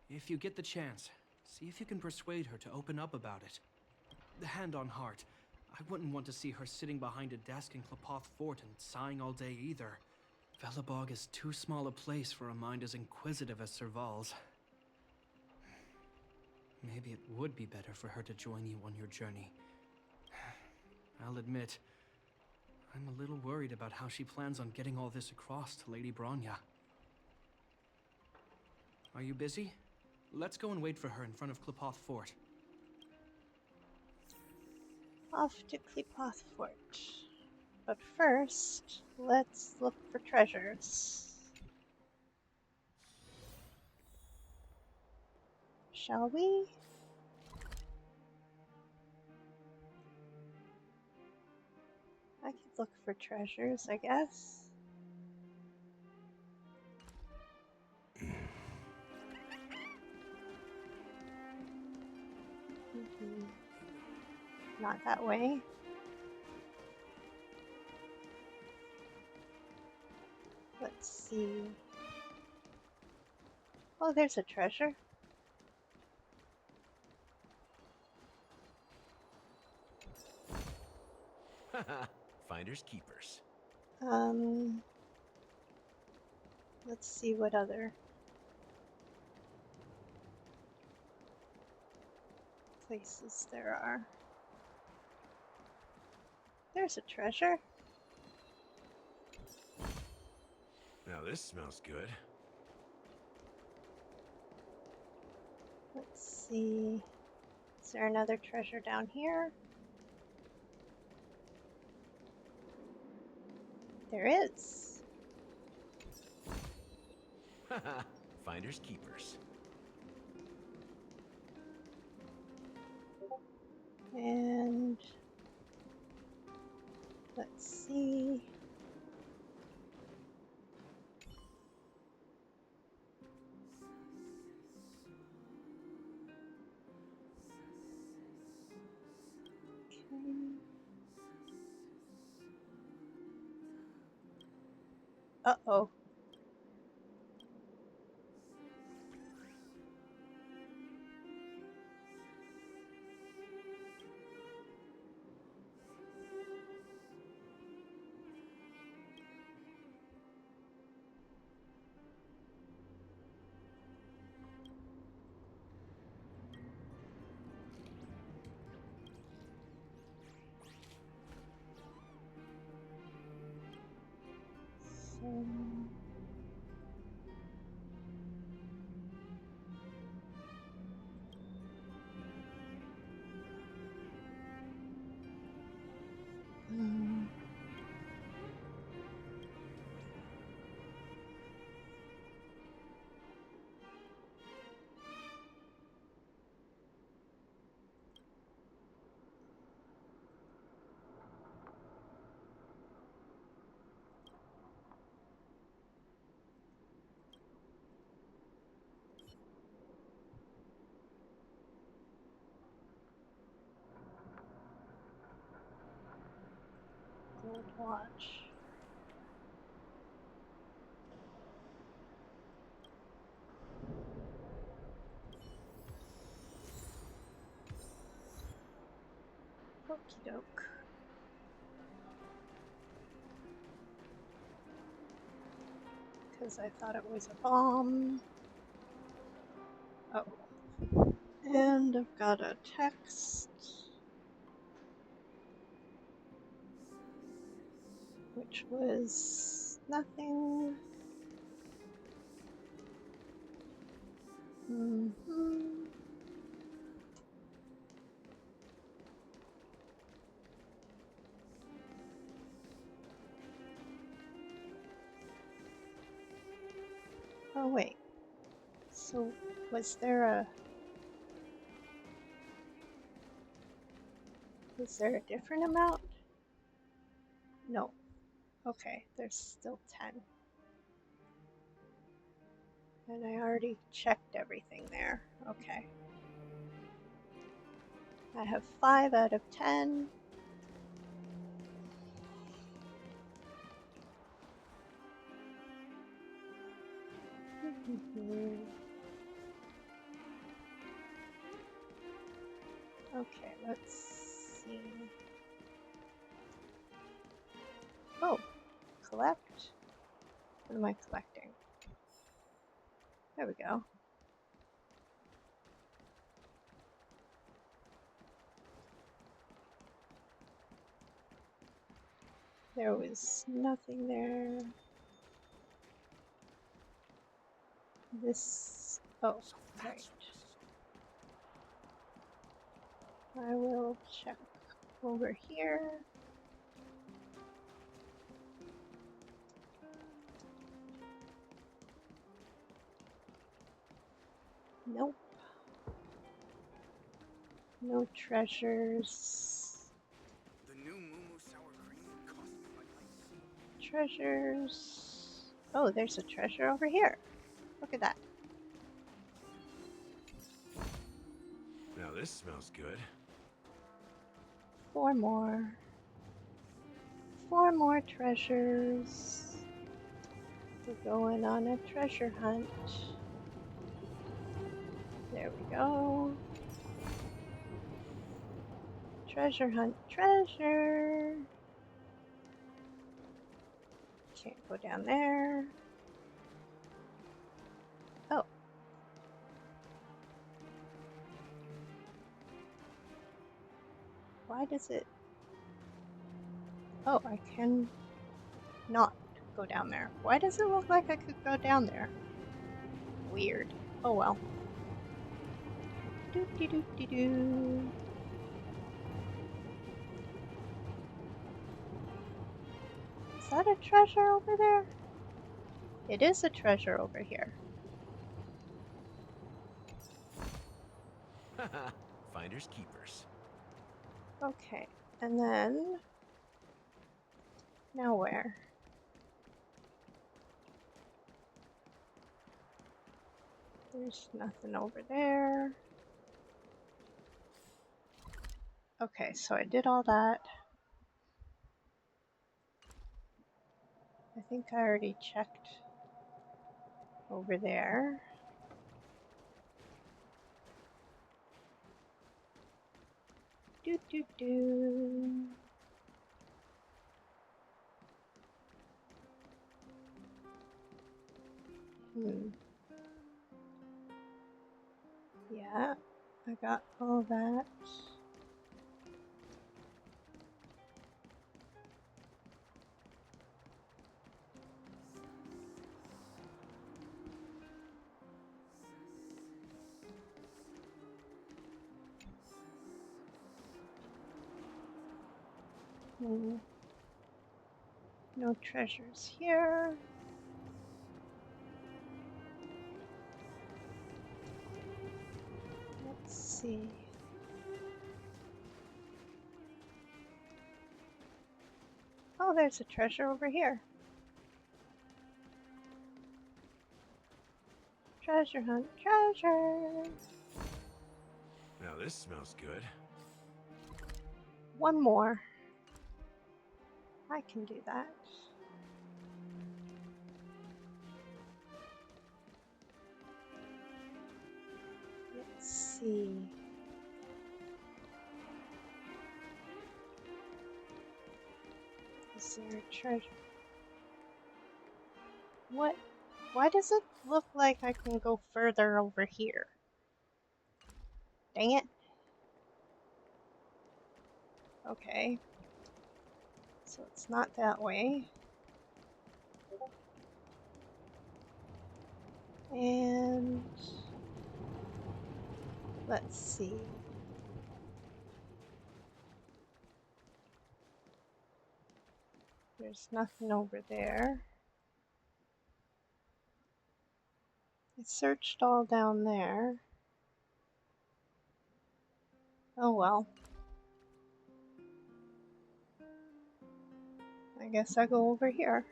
If you get the chance, see if you can persuade her to open up about it. Hand on heart, I wouldn't want to see her sitting behind a desk in Klapoth Fort and sighing all day either. Velabog is too small a place for a mind as inquisitive as Serval's. Maybe it would be better for her to join you on your journey. I'll admit, I'm a little worried about how she plans on getting all this across to Lady Bronya. Are you busy? Let's go and wait for her in front of Klapoth Fort. Off to Kleepoth Fort. But first, let's look for treasures. Shall we? I could look for treasures, I guess. Not that way. Let's see. Oh, there's a treasure. Finders keepers. Let's see what other places there are. There's a treasure. Now this smells good. Let's see. Is there another treasure down here? There is. Finders keepers. And let's see. Uh-oh. Gold watch. Okie doke. Because I thought it was a bomb. Oh. And I've got a text. Which was nothing. Oh wait. So was there a different amount? No. Okay, there's still 10. And I already checked everything there. Okay. I have 5 out of 10. Okay, let's see. Oh, collect. What am I collecting? There we go. There was nothing there. This. Oh, right. I will check over here. Nope. No treasures. The new Moo sour cream costs like Treasures. Oh, there's a treasure over here. Look at that. Now this smells good. 4 more. 4 more treasures. We're going on a treasure hunt. There we go. Treasure hunt, treasure. Can't go down there. Oh. Why does it... Oh, I can not go down there. Why does it look like I could go down there? Weird. Oh well. Doo doo doo doo doo. Is that a treasure over there? It is a treasure over here. Haha, finders keepers. Okay, and then... Now where? There's nothing over there. Okay, so I did all that. I think I already checked over there. Do do do. Yeah, I got all that. No treasures here. Let's see. Oh, there's a treasure over here. Treasure hunt, treasure! Now this smells good. 1 more. I can do that. Let's see. Is there a treasure? What? Why does it look like I can go further over here? Dang it. Okay. So it's not that way. And let's see. There's nothing over there. I searched all down there. Oh well. I guess I go over here.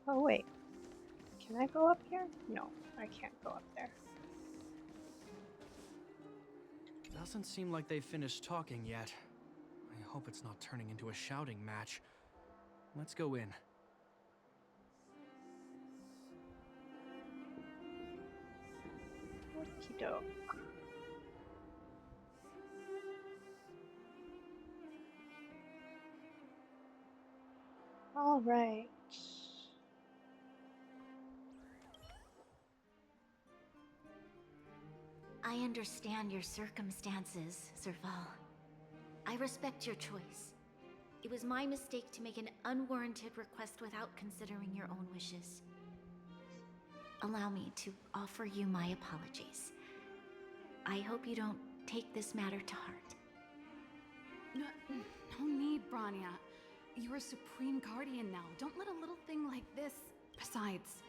Oh wait. Can I go up here? No, I can't go up there. Doesn't seem like they've finished talking yet. I hope it's not turning into a shouting match. Let's go in. Okie doke. All right. I understand your circumstances, Serval. I respect your choice. It was my mistake to make an unwarranted request without considering your own wishes. Allow me to offer you my apologies. I hope you don't take this matter to heart. No need, Branya. You're a supreme guardian now. Don't let a little thing like this... Besides,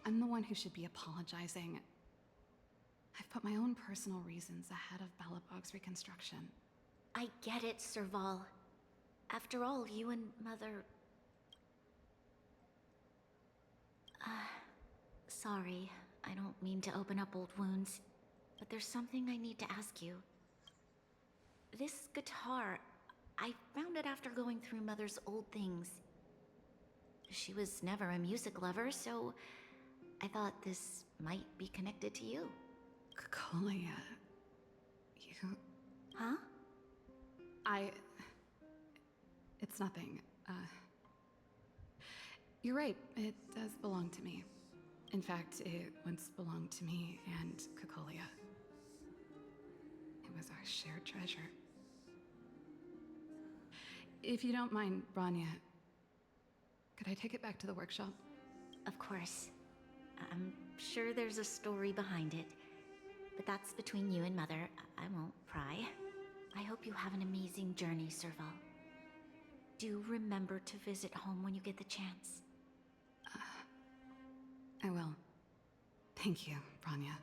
I'm the one who should be apologizing. I've put my own personal reasons ahead of Balabog's reconstruction. I get it, Serval. After all, you and Mother... Sorry, I don't mean to open up old wounds, but there's something I need to ask you. This guitar, I found it after going through Mother's old things. She was never a music lover, so I thought this might be connected to you. Cocolia... You... Huh? It's nothing. You're right, it does belong to me. In fact, it once belonged to me and Cocolia. It was our shared treasure. If you don't mind, Branya, could I take it back to the workshop? Of course. I'm sure there's a story behind it. But that's between you and Mother. I won't pry. I hope you have an amazing journey, Serval. Do remember to visit home when you get the chance. I will. Thank you, Branya.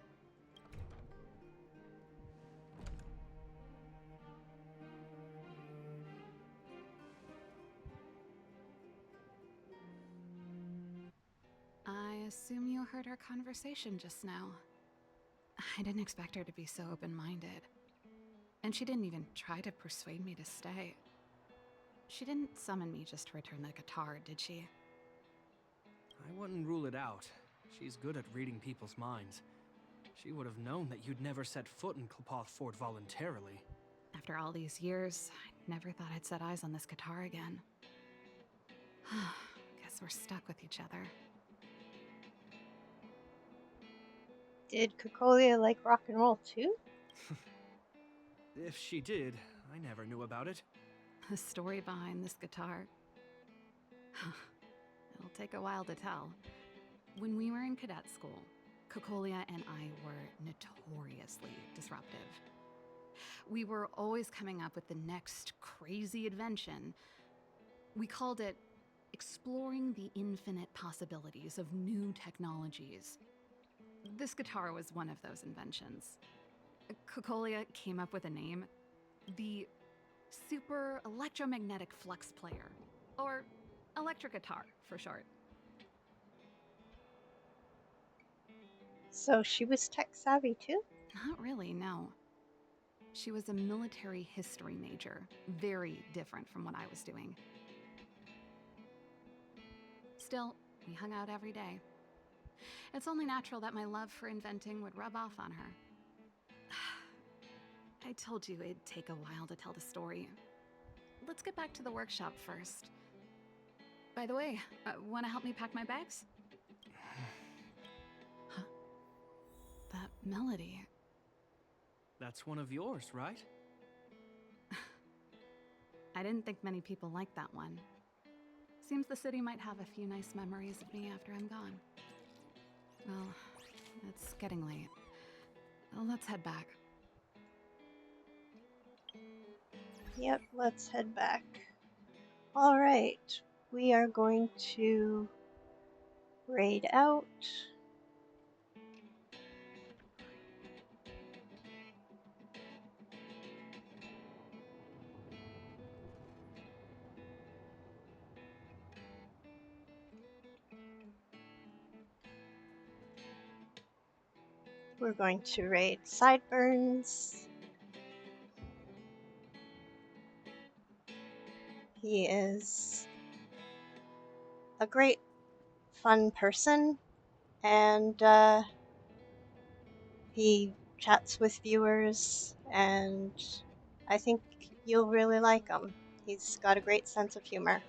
I assume you heard our conversation just now. I didn't expect her to be so open-minded. And she didn't even try to persuade me to stay. She didn't summon me just to return the guitar, did she? I wouldn't rule it out. She's good at reading people's minds. She would have known that you'd never set foot in Clopoth Fort voluntarily. After all these years, I never thought I'd set eyes on this guitar again. Guess we're stuck with each other. Did Cocolia like rock and roll too? If she did, I never knew about it. The story behind this guitar. It'll take a while to tell. When we were in cadet school, Cocolia and I were notoriously disruptive. We were always coming up with the next crazy invention. We called it exploring the infinite possibilities of new technologies. This guitar was one of those inventions. Cocolia came up with a name, the Super Electromagnetic Flux Player, or electric guitar for short. So she was tech savvy too? Not really, no. She was a military history major, very different from what I was doing. Still, we hung out every day. It's only natural that my love for inventing would rub off on her. I told you it'd take a while to tell the story. Let's get back to the workshop first. By the way, want to help me pack my bags? Huh? That melody. That's one of yours, right? I didn't think many people liked that one. Seems the city might have a few nice memories of me after I'm gone. Well, it's getting late. Let's head back. Yep, let's head back. All right, we are going to raid out. We're going to raid Sideburns. He is a great, fun person, and He chats with viewers, and I think you'll really like him. He's got a great sense of humor.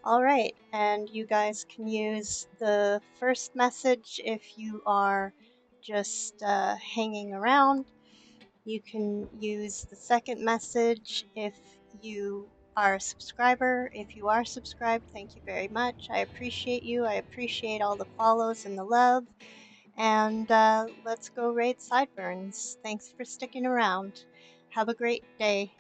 All right, and you guys can use the first message if you are just hanging around. You can use the second message if you are a subscriber. If you are subscribed, thank you very much. I appreciate you. I appreciate all the follows and the love. And let's go raid Sideburns. Thanks for sticking around. Have a great day.